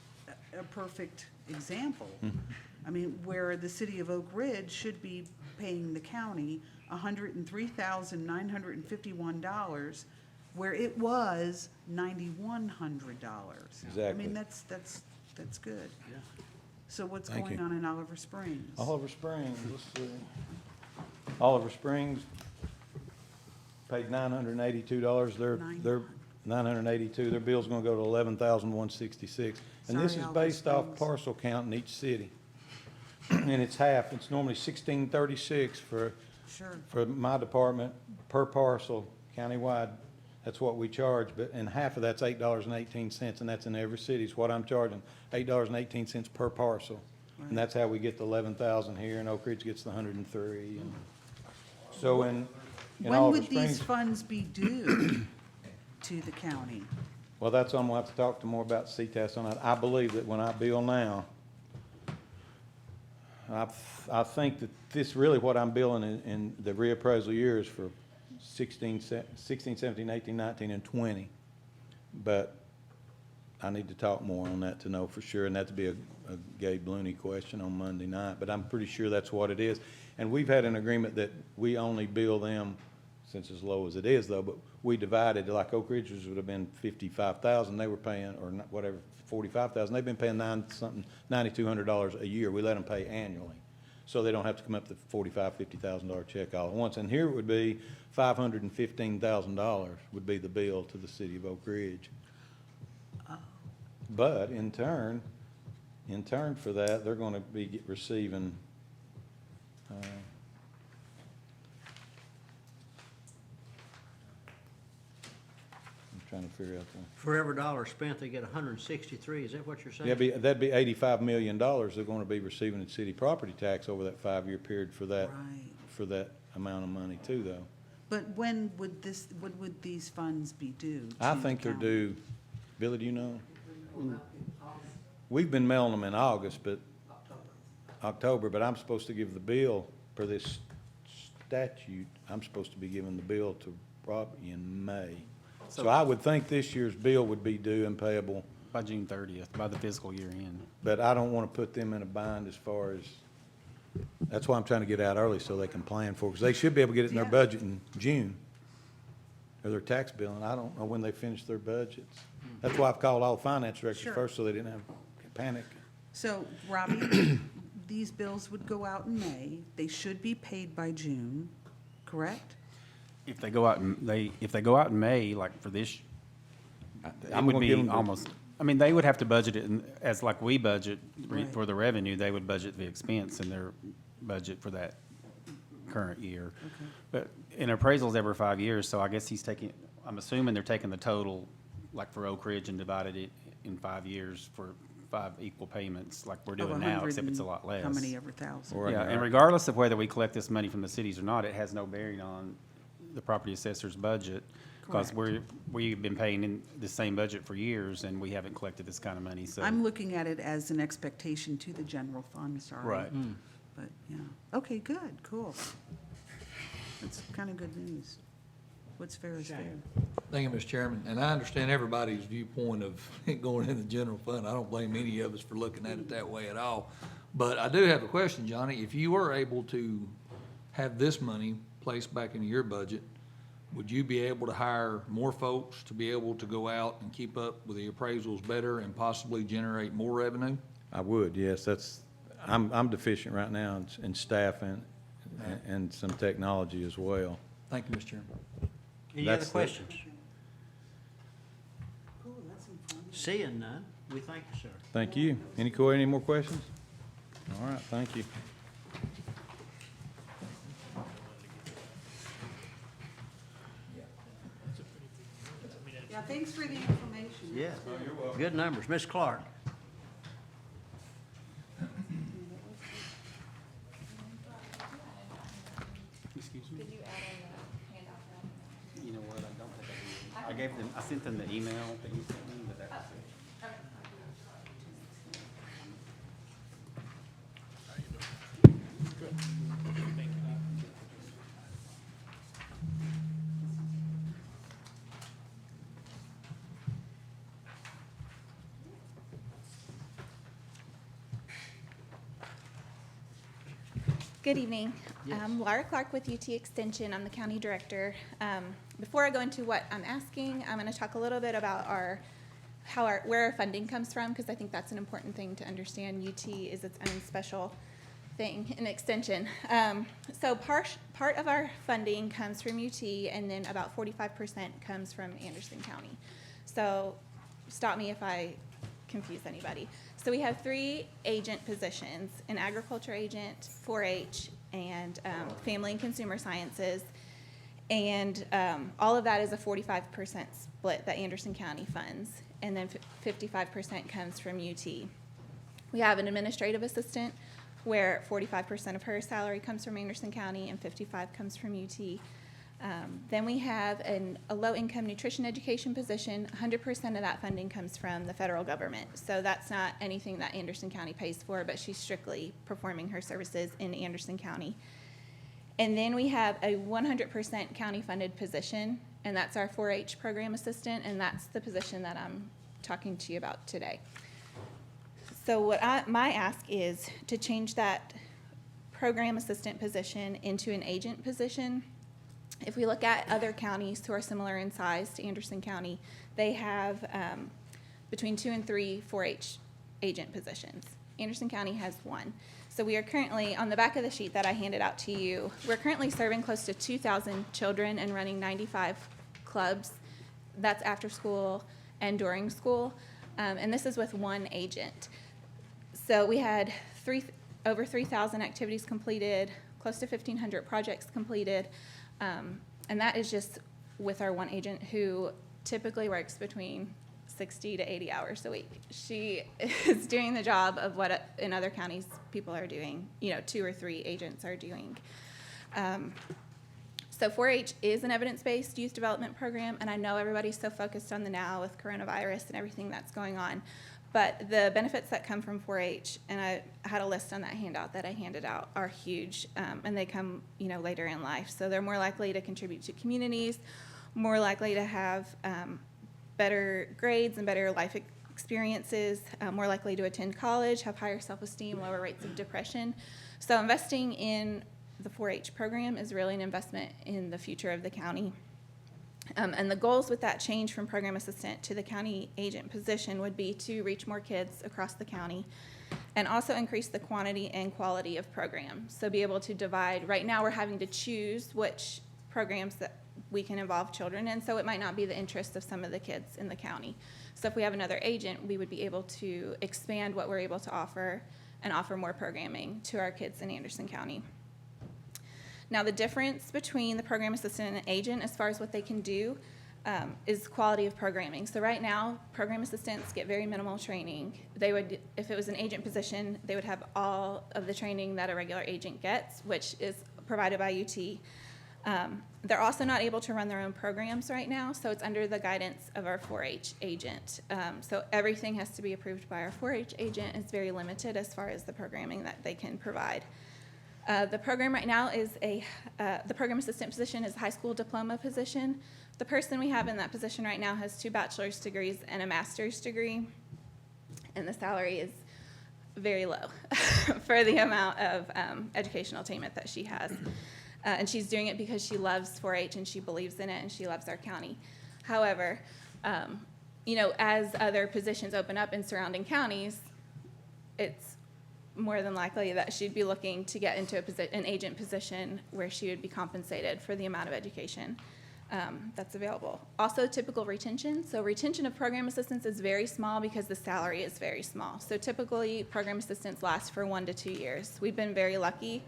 a perfect example. I mean, where the city of Oak Ridge should be paying the county $103,951, where it was $9,100. I Exactly. mean, that's good. Yeah. So what's Thank going you. on in Oliver Springs? Oliver Springs, let's see. Oliver Springs paid $982. They're $982. Their bill's gonna go to $11,166. And this Sorry, is Oliver based off Springs. parcel count in each city. And it's half. It's normally $16.36 Sure. for my department per parcel countywide. That's what we charge, and half of that's $8.18, and that's in every city, is what I'm charging, $8.18 per parcel. Right. And that's how we get the 11,000 here, and Oak Ridge gets the 103. And so in When Oliver would these Springs, funds be due to the county? well, that's something we'll have to talk to more about CTAS on. I believe that when I bill now, I think that this really what I'm billing in the reappraisal years for 16, 17, 18, 19, and 20. But I need to talk more on that to know for sure, and that'd be a Gabe Looney question on Monday night, but I'm pretty sure that's what it is. And we've had an agreement that we only bill them, since as low as it is though, but we divided, like Oak Ridge's would have been 55,000, they were paying, or whatever, 45,000, they've been paying $9,200 a year. We let them pay annually. So they don't have to come up with a $45,000, $50,000 check all at once. And here it would be $515,000 would be the bill to the city of Oak Ridge. But in turn for that, they're gonna be receiving, I'm trying to figure out the. For every dollar spent, they get 163, is that what you're saying? That'd be $85 million they're gonna be receiving in city property tax over that 5-year period for that, Right. for that amount of money too, though. But when would these funds be due? I to the think they're county? due, Billy, do you know? We've been mailing them in August, but, October, but I'm supposed to give the bill per this statute, I'm supposed to be giving the bill to Robbie in May. So I would think this year's bill would be due and payable, By June 30th, by the fiscal year end. but I don't want to put them in a bind as far as, that's why I'm trying to get out early so they can plan for it, because they should be able to get it in their Yeah. budget in June, or their tax bill, and I don't know when they finish their budgets. That's why I've called all the finance directors Sure. first, so they didn't have panic. So, Robbie, these bills would go out in May. They should be paid by June, correct? If they go out in May, like for this, it I'm would gonna give be them the- almost, I mean, they would have to budget it as like we budget Right. for the revenue, they would budget the expense in their budget for that current year. But an appraisal's every 5 years, so I guess I'm assuming they're taking the total, like for Oak Ridge, and divided it in 5 years for 45 equal payments like we're Of doing now, 100 except it's a and lot less. How many ever thousand? Or I Yeah, can- and regardless of whether we collect this money from the cities or not, it has no bearing on the property assessor's budget. Because Correct. we've been paying in the same budget for years and we haven't collected this kind of money, so. I'm looking at it as an expectation to the general fund, sorry. Right. But, yeah, okay, good, cool. That's kind of good news. What's fair is fair. Thank you, Mr. Chairman, and I understand everybody's viewpoint of it going in the general fund. I don't blame any of us for looking at it that way at all. But I do have a question, Johnny. If you were able to have this money placed back into your budget, would you be able to hire more folks to be able to go out and keep up with the appraisals better and possibly generate more revenue? I would, yes, I'm deficient right now in staff and some technology as well. Thank you, Mr. Chairman. Any other That's the- questions? Cool, that's informative. Seeing none, we thank you, sir. Thank you. Any more questions? All right, thank you. Yeah, thanks for the information. Yeah. Good numbers. Ms. Clark? You know what, I don't think I did. I gave them, I sent them the email that you sent me, but that was it. Good evening. Yes. I'm Laura Clark with UT Extension. I'm the county director. Before I go into what I'm asking, I'm going to talk a little bit about where our funding comes from, because I think that's an important thing to understand. UT is its own special thing in extension. So part of our funding comes from UT, and then about 45% comes from Anderson County. So stop me if I confuse anybody. So we have 3 agent positions: an agriculture agent, 4-H, and family and consumer sciences. And all of that is a 45% split that Anderson County funds, and then 55% comes from UT. We have an administrative assistant where 45% of her salary comes from Anderson County and 55% comes from UT. Then we have a low-income nutrition education position. 100% of that funding comes from the federal government. So that's not anything that Anderson County pays for, but she's strictly performing her services in Anderson County. And then we have a 100% county-funded position, and that's our 4-H program assistant, and that's the position that I'm talking to you about today. So my ask is to change that program assistant position into an agent position. If we look at other counties who are similar in size to Anderson County, they have between 2 and 3 4-H agent positions. Anderson County has 1. So we are currently, on the back of the sheet that I handed out to you, we're currently serving close to 2,000 children and running 95 clubs. That's after school and during school. And this is with 1 agent. So we had over 3,000 activities completed, close to 1,500 projects completed. And that is just with our 1 agent who typically works between 60 to 80 hours a week. She is doing the job of what in other counties people are doing, 2 or 3 agents are doing. So 4-H is an evidence-based youth development program, and I know everybody's so focused on the now with coronavirus and everything that's going on. But the benefits that come from 4-H, and I had a list on that handout that I handed out, are huge, and they come, later in life. So they're more likely to contribute to communities, more likely to have better grades and better life experiences, more likely to attend college, have higher self-esteem, lower rates of depression. So investing in the 4-H program is really an investment in the future of the county. And the goals with that change from program assistant to the county agent position would be to reach more kids across the county and also increase the quantity and quality of programs. So be able to divide. Right now we're having to choose which programs that we can involve children in, so it might not be the interest of some of the kids in the county. So if we have another agent, we would be able to expand what we're able to offer and offer more programming to our kids in Anderson County. Now, the difference between the program assistant and an agent as far as what they can do, is quality of programming. So right now, program assistants get very minimal training. They would, if it was an agent position, they would have all of the training that a regular agent gets, which is provided by UT. They're also not able to run their own programs right now, so it's under the guidance of our 4-H agent. So everything has to be approved by our 4-H agent. It's very limited as far as the programming that they can provide. The program right now is the program assistant position is a high school diploma position. The person we have in that position right now has 2 bachelor's degrees and a master's degree, and the salary is very low for the amount of educational attainment that she has. And she's doing it because she loves 4-H and she believes in it and she loves our county. However, you know, as other positions open up in surrounding counties, it's more than likely that she'd be looking to get into an agent position where she would be compensated for the amount of education that's available. Also, typical retention. So retention of program assistants is very small because the salary is very small. So typically, program assistants last for 1 to 2 years. We've been very lucky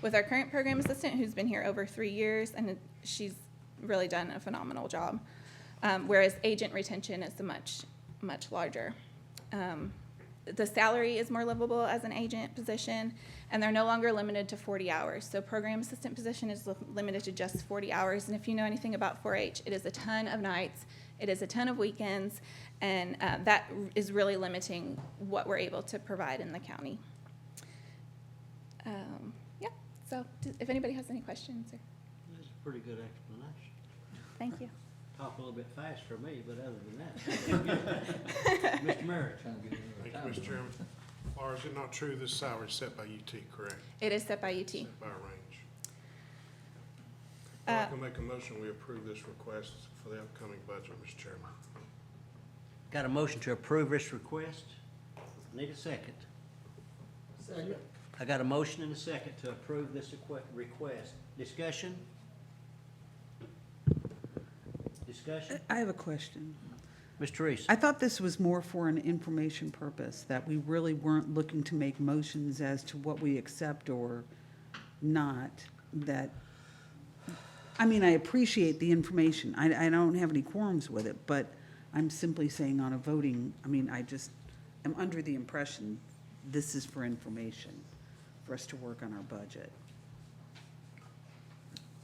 with our current program assistant, who's been here over 3 years, and she's really done a phenomenal job. Whereas agent retention is much larger. The salary is more livable as an agent position, and they're no longer limited to 40 hours. So program assistant position is limited to just 40 hours. And if you know anything about 4-H, it is a ton of nights, it is a ton of weekends, and that is really limiting what we're able to provide in the county. Yeah, so if anybody has any questions, or, That's a pretty good explanation. thank you. Talk a little bit fast for me, but other than that. Mr. Merritt? Thank you, Mr. Chairman. Laura, is it not true this salary is set by UT, correct? It is set by UT. Set by a range. I can make a motion, we approve this request for the upcoming budget, Mr. Chairman. Got a motion to approve this request? Need a second. Second. I got a motion and a second to approve this request. Discussion? Discussion? I have a question. Mr. Reese? I thought this was more for an information purpose, that we really weren't looking to make motions as to what we accept or not, that, I mean, I appreciate the information. I don't have any quorums with it, but I'm simply saying on a voting, I mean, I just am under the impression this is for information, for us to work on our budget.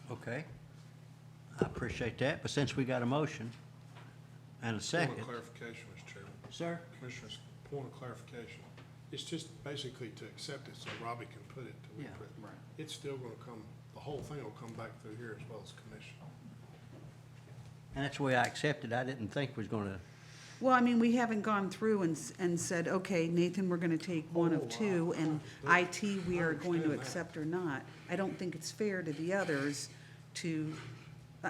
Okay. I appreciate that, but since we got a motion and a second. Point of clarification, Mr. Chairman. Sir? Commissioners, point of clarification. It's just basically to accept it so Robbie can put it to Yeah. Right. It's still gonna come, the whole thing will come back through here as well as commission. And that's the way I accepted. I didn't think was gonna, Well, I mean, we haven't gone through and said, okay, Nathan, we're gonna take one of two, and IT, we are going to accept or not. I don't think it's fair to the others to,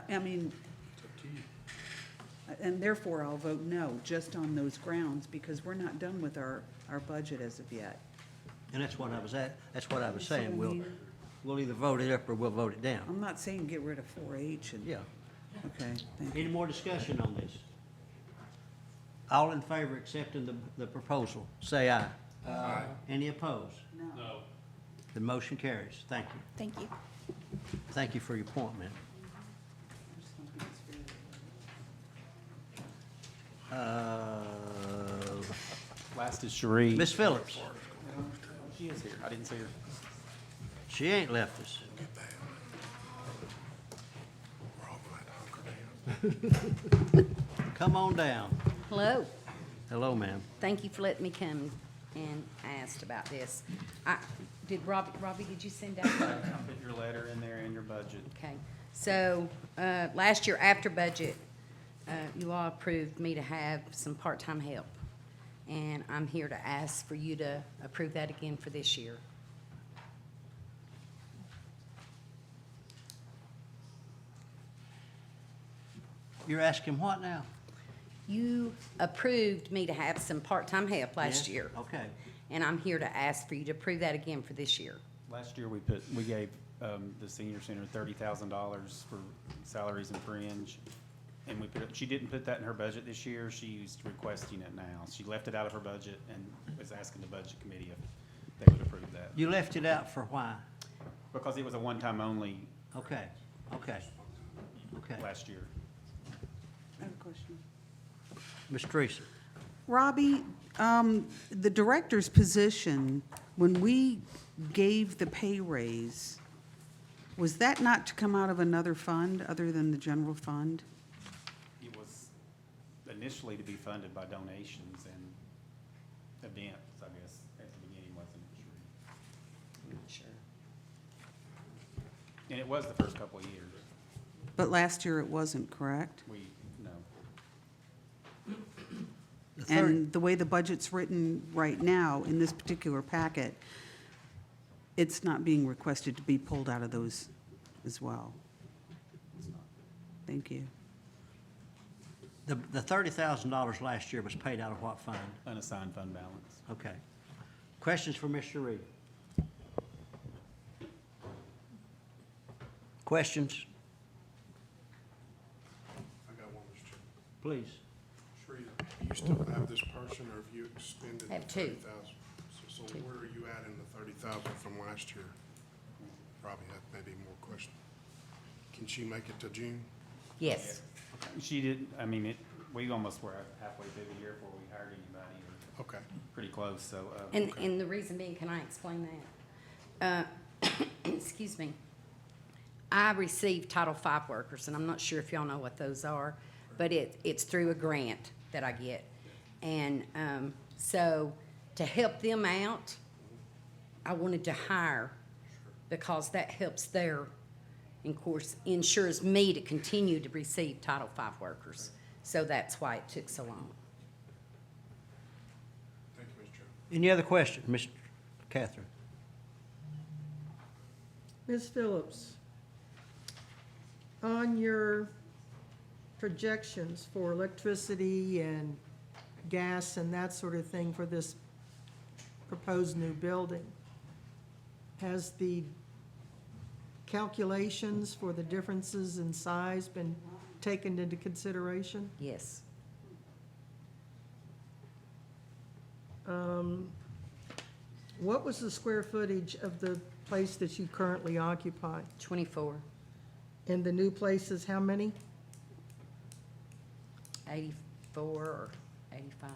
I mean, It's up to you. and therefore I'll vote no, just on those grounds, because we're not done with our budget as of yet. and that's what I was saying. So, I We'll, mean- we'll either vote it up or we'll vote it down. I'm not saying get rid of 4-H and, Yeah. okay, thank you. Any more discussion on this? All in favor of accepting the proposal, say aye. Aye. Any opposed? No. The motion carries. Thank you. Thank you. Thank you for your point, man. Last is Cherie. Ms. Phillips, She is here. I didn't see her. she ain't left us. We're all gonna have to hunker down. Come on down. Hello. Hello, ma'am. Thank you for letting me come and ask about this. Robbie, did you send out? I'll put your letter in there and your budget. Okay. So, last year after budget, you all approved me to have some part-time help. And I'm here to ask for you to approve that again for this year. You're asking what now? You approved me to have some part-time help last Yes? year. Okay. And I'm here to ask for you to approve that again for this year. Last year, we gave the senior center $30,000 for salaries and fringe. And she didn't put that in her budget this year. She's requesting it now. She left it out of her budget and was asking the budget committee if they would approve that. You left it out for why? Because it was a one-time only Okay, okay, okay. last year. I have a question. Ms. Teresa? Robbie, the director's position, when we gave the pay raise, was that not to come out of another fund other than the general fund? It was initially to be funded by donations and events, I guess, at the beginning, wasn't it, Sheree? I'm not sure. And it was the first couple of years. But last year it wasn't, correct? No. And the way the budget's written right now, in this particular packet, it's not being requested to be pulled out of those as well. Thank you. The $30,000 last year was paid out of what fund? Unassigned fund balance. Okay. Questions for Mr. Reed? Questions? I got one, Mr. Chairman. Please. Sheree, do you still have this person, or have you expended the Have two. 30,000? So where are you at in the 30,000 from last year? Probably have maybe more questions. Can she make it to June? Yes. She did, I mean, we almost were halfway through the year before we hired anybody, or Okay. pretty close, so. And the reason being, can I explain that? Excuse me. I receive Title V workers, and I'm not sure if y'all know what those are, but it's through a grant that I get. And so to help them out, I wanted to hire because that helps their, and of course, ensures me to continue to receive Title V workers. So that's why it took so long. Thank you, Mr. Chairman. Any other questions, Ms. Catherine? Ms. Phillips, on your projections for electricity and gas and that sort of thing for this proposed new building, has the calculations for the differences in size been taken into consideration? Yes. What was the square footage of the place that you currently occupy? 24, And the new place is how many? 84 or 85.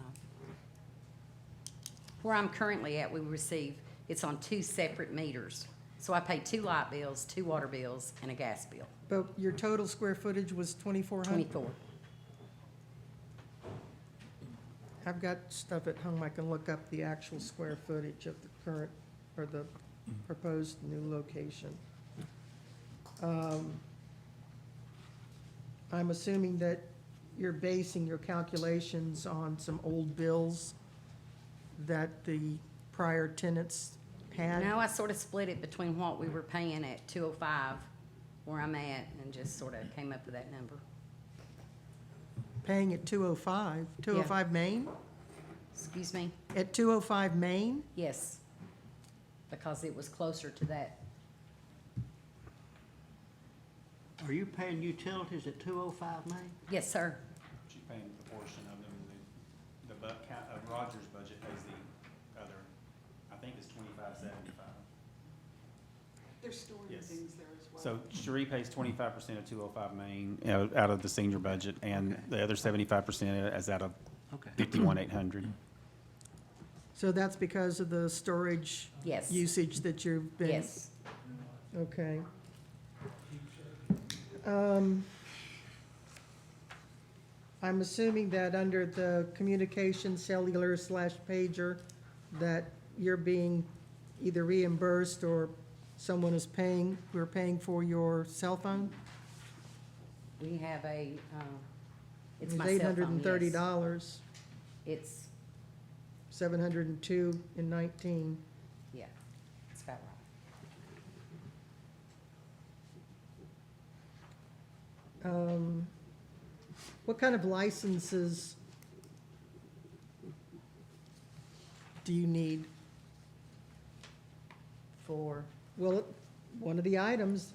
Where I'm currently at, we receive, it's on 2 separate meters. So I pay 2 light bills, 2 water bills, and a gas bill. But your total square footage was 2,400? 24. I've got stuff at home, I can look up the actual square footage of the current, or the proposed new location. I'm assuming that you're basing your calculations on some old bills that the prior tenants had? No, I sort of split it between what we were paying at 205, where I'm at, and just sort of came up with that number. Paying at 205, 205 Main? Excuse me? At 205 Main? Yes, because it was closer to that. Are you paying utilities at 205 Main? Yes, sir. She's paying the portion of them, Rogers' budget pays the other, I think it's $25.75. They're storing Yes. things there as well. So Cherie pays 25% of 205 Main, out of the senior budget, and Okay. the other 75% is out of Okay. 51,800. So that's because of the storage Yes. usage that you've been? Yes. Okay. I'm assuming that under the communication cellular / pager, that you're being either reimbursed or someone is paying, we're paying for your cell phone? We have a, it's It my was cell phone, yes. $830, It's, 702 in 19. yeah, it's about right. What kind of licenses do you need for, well, one of the items,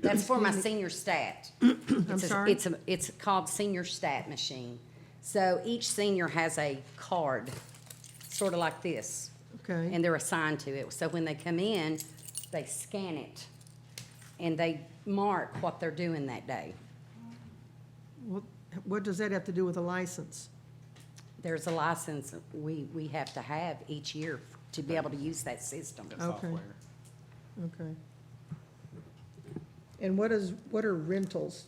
That's for my Excuse me. senior stat. I'm sorry? It's called Senior Stat Machine. So each senior has a card, sort of like this, okay, and they're assigned to it. So when they come in, they scan it, and they mark what they're doing that day. well, what does that have to do with a license? There's a license we have to have each year to be able to use that system. That Okay. software. Okay. And what are rentals?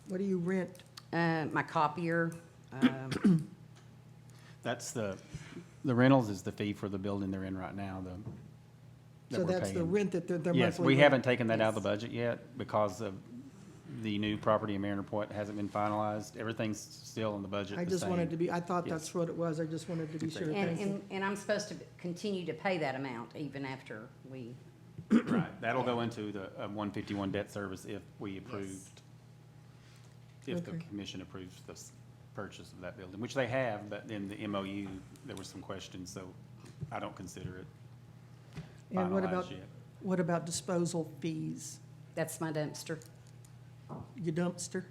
What do you rent? My copier, That's the rentals is the fee for the building they're in right now, that So we're that's the paying. rent that their monthly Yes, we rent. haven't taken that out of the budget yet because of the new property in Mariner Point hasn't been finalized. Everything's still in the budget I the just wanted same. to be, I thought Yes. that's what it was. I just wanted to be sure. Thank you. and I'm supposed to continue to pay that amount even after we, Right, that'll go into the 151 debt service if we approved, if the Okay. commission approves the purchase of that building, which they have, but in the MOU, there were some questions, so I don't consider it And finalized yet. what about disposal fees? that's my dumpster. Your dumpster?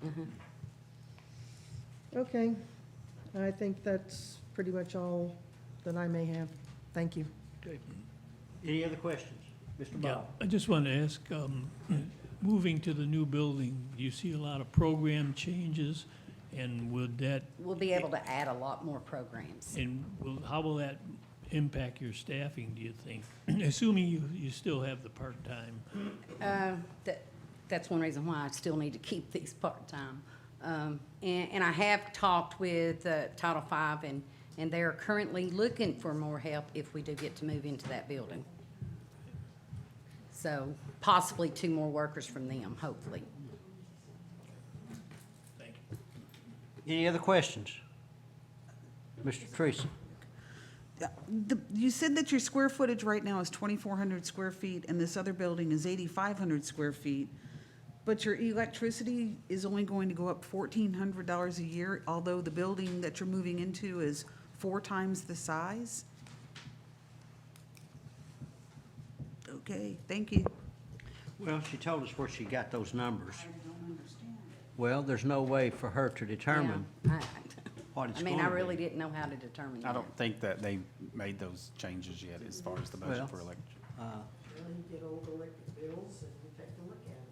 Mhm. Okay. I think that's pretty much all that I may have. Thank you. Any other questions? Mr. Yeah, Bob? I just wanted to ask, moving to the new building, do you see a lot of program changes? And would that, We'll be able to add a lot more programs. how will that impact your staffing, do you think? Assuming you still have the part-time. That's one reason why I still need to keep these part-time. And I have talked with Title V, and they're currently looking for more help if we do get to move into that building. So possibly 2 more workers from them, hopefully. Thank you. Any other questions? Mr. Treese? You said that your square footage right now is 2,400 square feet, and this other building is 8,500 square feet, but your electricity is only going to go up $1,400 a year, although the building that you're moving into is 4 times the size? Okay, thank you. Well, she told us where she got those numbers. I don't understand. Well, there's no way for her to determine Yeah, what it's I going mean, to I be. really didn't know how to determine that. I don't think that they made those changes yet as far as the Well, budget for electric. Uh, Well, you get old electric bills and you take a look at them.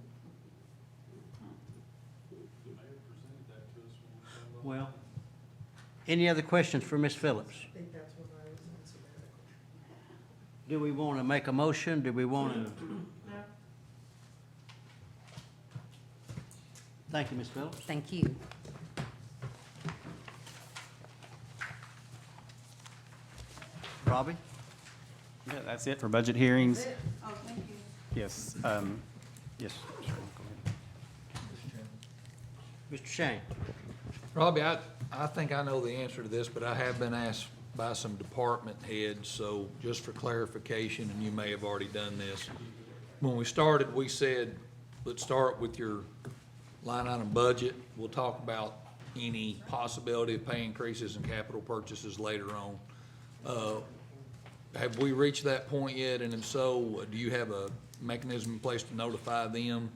Well, any other questions for Ms. Phillips? I think that's when I was in sabbatical. Do we want to make a motion? Do we want to? Thank you, Ms. Phillips. Thank you. Robbie? Yeah, that's it for budget hearings. Oh, thank you. Yes, yes, sure, go ahead. Mr. Shane? Robbie, I think I know the answer to this, but I have been asked by some department heads, so just for clarification, and you may have already done this. When we started, we said, let's start with your line item budget. We'll talk about any possibility of pay increases and capital purchases later on. Have we reached that point yet? And if so, do you have a mechanism in place to notify them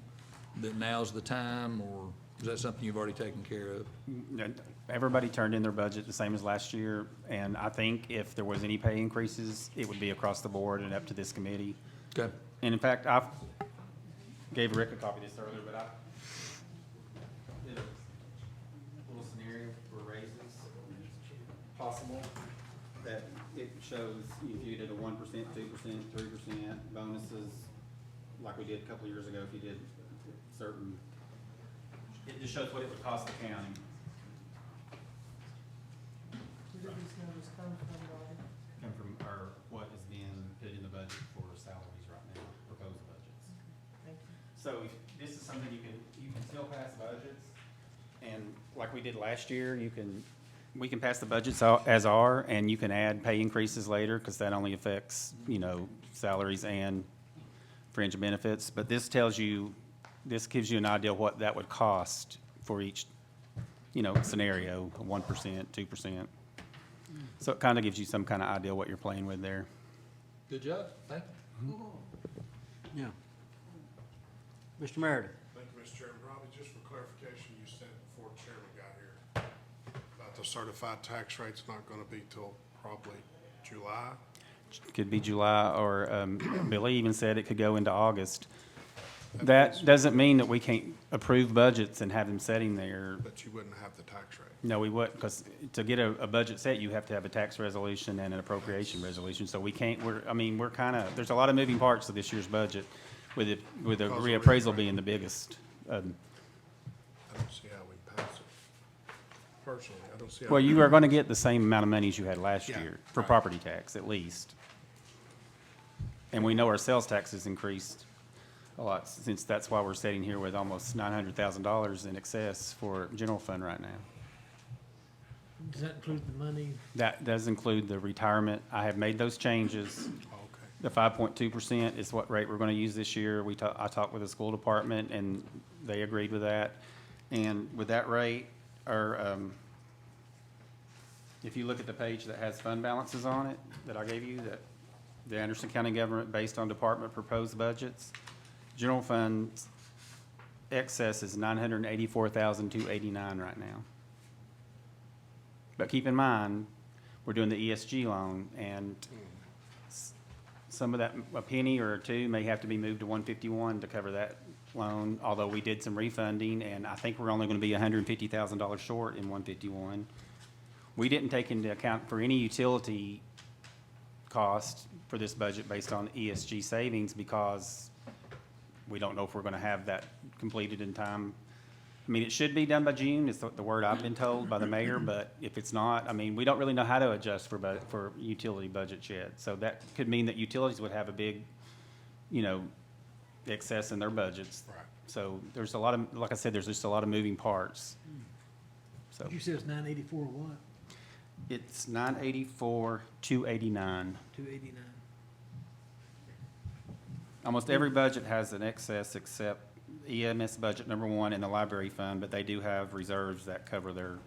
that now's the time, or is that something you've already taken care of? Everybody turned in their budget the same as last year, and I think if there was any pay increases, it would be across the board and up to this committee. Okay. And in fact, I gave Rick a copy of this earlier, but I did a little scenario for raises possible, that it shows if you did a 1%, 2%, 3% bonuses, like we did a couple of years ago, if you did certain, it just shows what it would cost the county. Where did these numbers come from, Bobby? Come from, or what is being put in the budget for salaries right now, proposed budgets. Thank you. So if this is something you can still pass budgets, and like we did last year, we can pass the budgets as are, and you can add pay increases later, because that only affects, salaries and fringe benefits. But this tells you, this gives you an idea what that would cost for each, scenario, 1%, 2%. So it kind of gives you some kind of idea what you're playing with there. Good job. Thank you. Yeah. Mr. Meredith? Thank you, Mr. Chairman. Robbie, just for clarification, you said before the chairman got here about the certified tax rate's not gonna be till probably July. Could be July, or Billy even said it could go into August. That doesn't mean that we can't approve budgets and have them sitting there. But you wouldn't have the tax rate. No, we wouldn't, because to get a budget set, you have to have a tax resolution and an appropriation resolution. So we can't, we're kind of, there's a lot of moving parts to this year's budget, with the Because of reappraisal being the biggest. I don't see how we pass it. Personally, I don't see how. Well, you are going to get the same amount of money as you had last Yeah, year for right. property tax, at least. And we know our sales tax has increased a lot, since that's why we're sitting here with almost $900,000 in excess for general fund right now. Does that include the money? That does include the retirement. I have made those changes. Okay. The 5.2% is what rate we're going to use this year. I talked with the school department, and they agreed with that. And with that rate, if you look at the page that has fund balances on it, that I gave you, that the Anderson County government based on department proposed budgets, general fund excess is $984,289 right now. But keep in mind, we're doing the ESG loan, and some of that, a penny or two may have to be moved to 151 to cover that loan, although we did some refunding, and I think we're only going to be $150,000 short in 151. We didn't take into account for any utility cost for this budget based on ESG savings, because we don't know if we're going to have that completed in time. I mean, it should be done by June, is the word I've been told by the mayor, but if it's not, I mean, we don't really know how to adjust for utility budgets yet. So that could mean that utilities would have a big, excess in their budgets. Right. So there's a lot of, like I said, there's just a lot of moving parts. So You said it's 984 what? it's 984, 289. 289. Almost every budget has an excess except EMS budget number one and the library fund, but they do have reserves that cover their.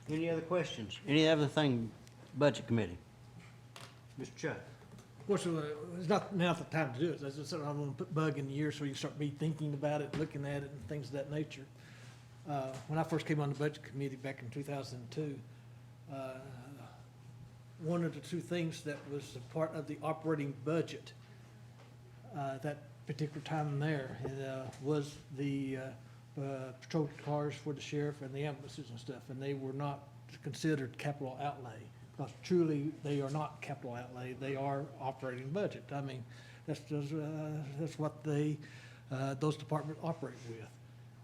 Any other questions? Any other thing, Budget Committee? Mr. Chuck? Of course, it's not now the time to do it. That's just something I'm gonna put bug in the ear so you start be thinking about it, looking at it and things of that nature. When I first came on the Budget Committee back in 2002, one of the two things that was a part of the operating budget that particular time there was the patrol cars for the sheriff and the ambulances and stuff, and they were not considered capital outlay. Because truly, they are not capital outlay, they are operating budget. I mean, that's just, that's what those departments operate with.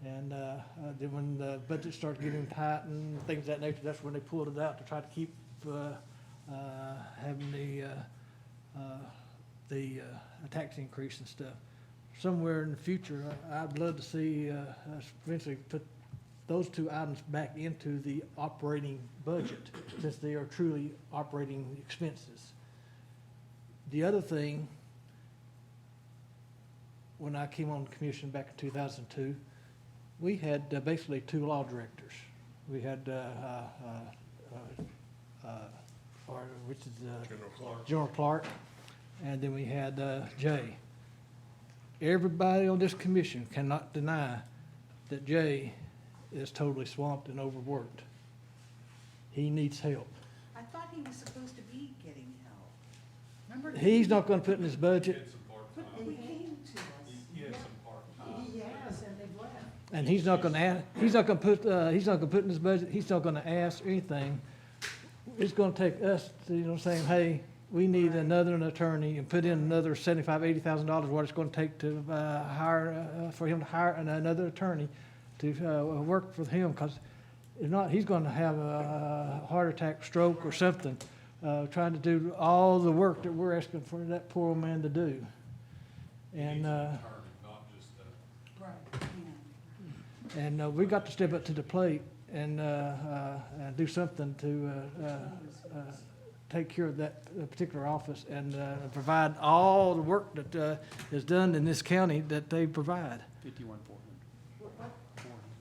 And then when the budget started getting tight and things of that nature, that's when they pulled it out to try to keep having the tax increase and stuff. Somewhere in the future, I'd love to see us eventually put those two items back into the operating budget, since they are truly operating expenses. The other thing, when I came on the commission back in 2002, we had basically two law directors. We had, which is General Clark, and then we had Jay. Everybody on this commission cannot deny that Jay is totally swamped and overworked. He needs help. I thought he was supposed to be getting help. Remember? He's not gonna put in his budget, But he came to us. He has, and they've left. and he's not gonna put in his budget, he's not gonna ask anything. It's gonna take us to, saying, hey, we need another attorney, and put in another $75,000, $80,000, what it's gonna take to for him to hire another attorney to work for him, because if not, he's gonna have a heart attack, stroke, or something, trying to do all the work that we're asking for that poor old man to do. And, we got to step up to the plate and do something to take care of that particular office and provide all the work that is done in this county that they provide. 51,400.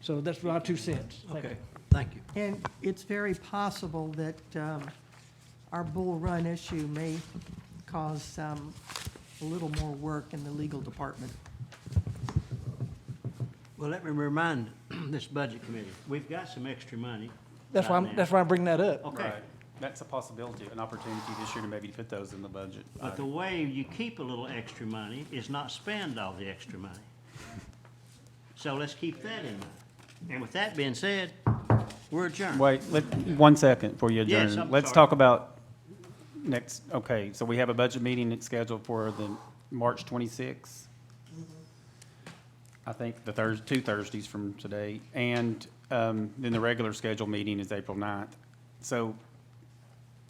So that's my 2 cents. Thank you. Okay, thank you. And it's very possible that our Bull Run issue may cause a little more work in the legal department. Well, let me remind this Budget Committee, we've got some extra money. That's right why, now. that's why I'm bringing that up. Okay, That's a possibility, an opportunity this year to maybe put those in the budget. But the way you keep a little extra money is not spend all the extra money. So let's keep that in mind. And with that being said, we're adjourned. Wait, 1 second before you Yes, adjourn. I'm Let's sorry. talk about okay, so we have a budget meeting that's scheduled for the March 26th. I think the two Thursdays from today, and then the regular scheduled meeting is April 9th. So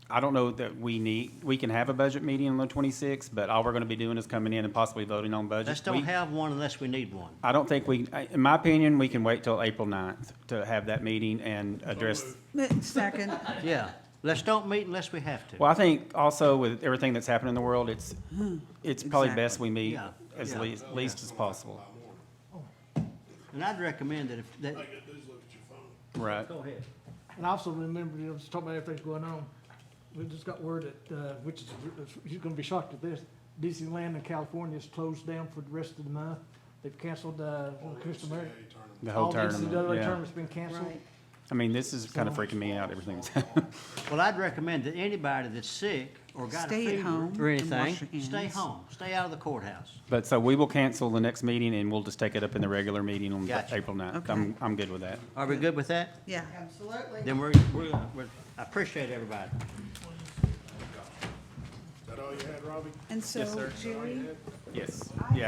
I don't know that we can have a budget meeting on the 26th, but all we're going to be doing is coming in and possibly voting on budget. Let's don't have one unless we need one. I don't think in my opinion, we can wait till April 9th to have that meeting and address. Second. Yeah, let's don't meet unless we have to. Well, I think also with everything that's happening in the world, it's probably best we meet Yeah, as yeah. least as possible. And I'd recommend that All you gotta do is look at your phone. Right. go ahead. And also remember, you know, just talking about everything's going on, we just got word that, which is, you're gonna be shocked at this, Disneyland in California is closed down for the rest of the month. They've canceled, Commissioner Mary. The whole All tournament, NCAA yeah. tournament's been canceled. Right. I mean, this is kind of freaking me out, everything that's happening. Well, I'd recommend that anybody that's sick or got a Stay at fever home or and wash anything, your stay hands. home, stay out of the courthouse. But so we will cancel the next meeting and we'll just take it up in the regular meeting on Gotcha. April 9th. Okay. I'm good with that. Are we good with that? Yeah. Absolutely. Then I appreciate everybody. Is that all you had, Robbie? And so, Jerry, Yes. Yeah.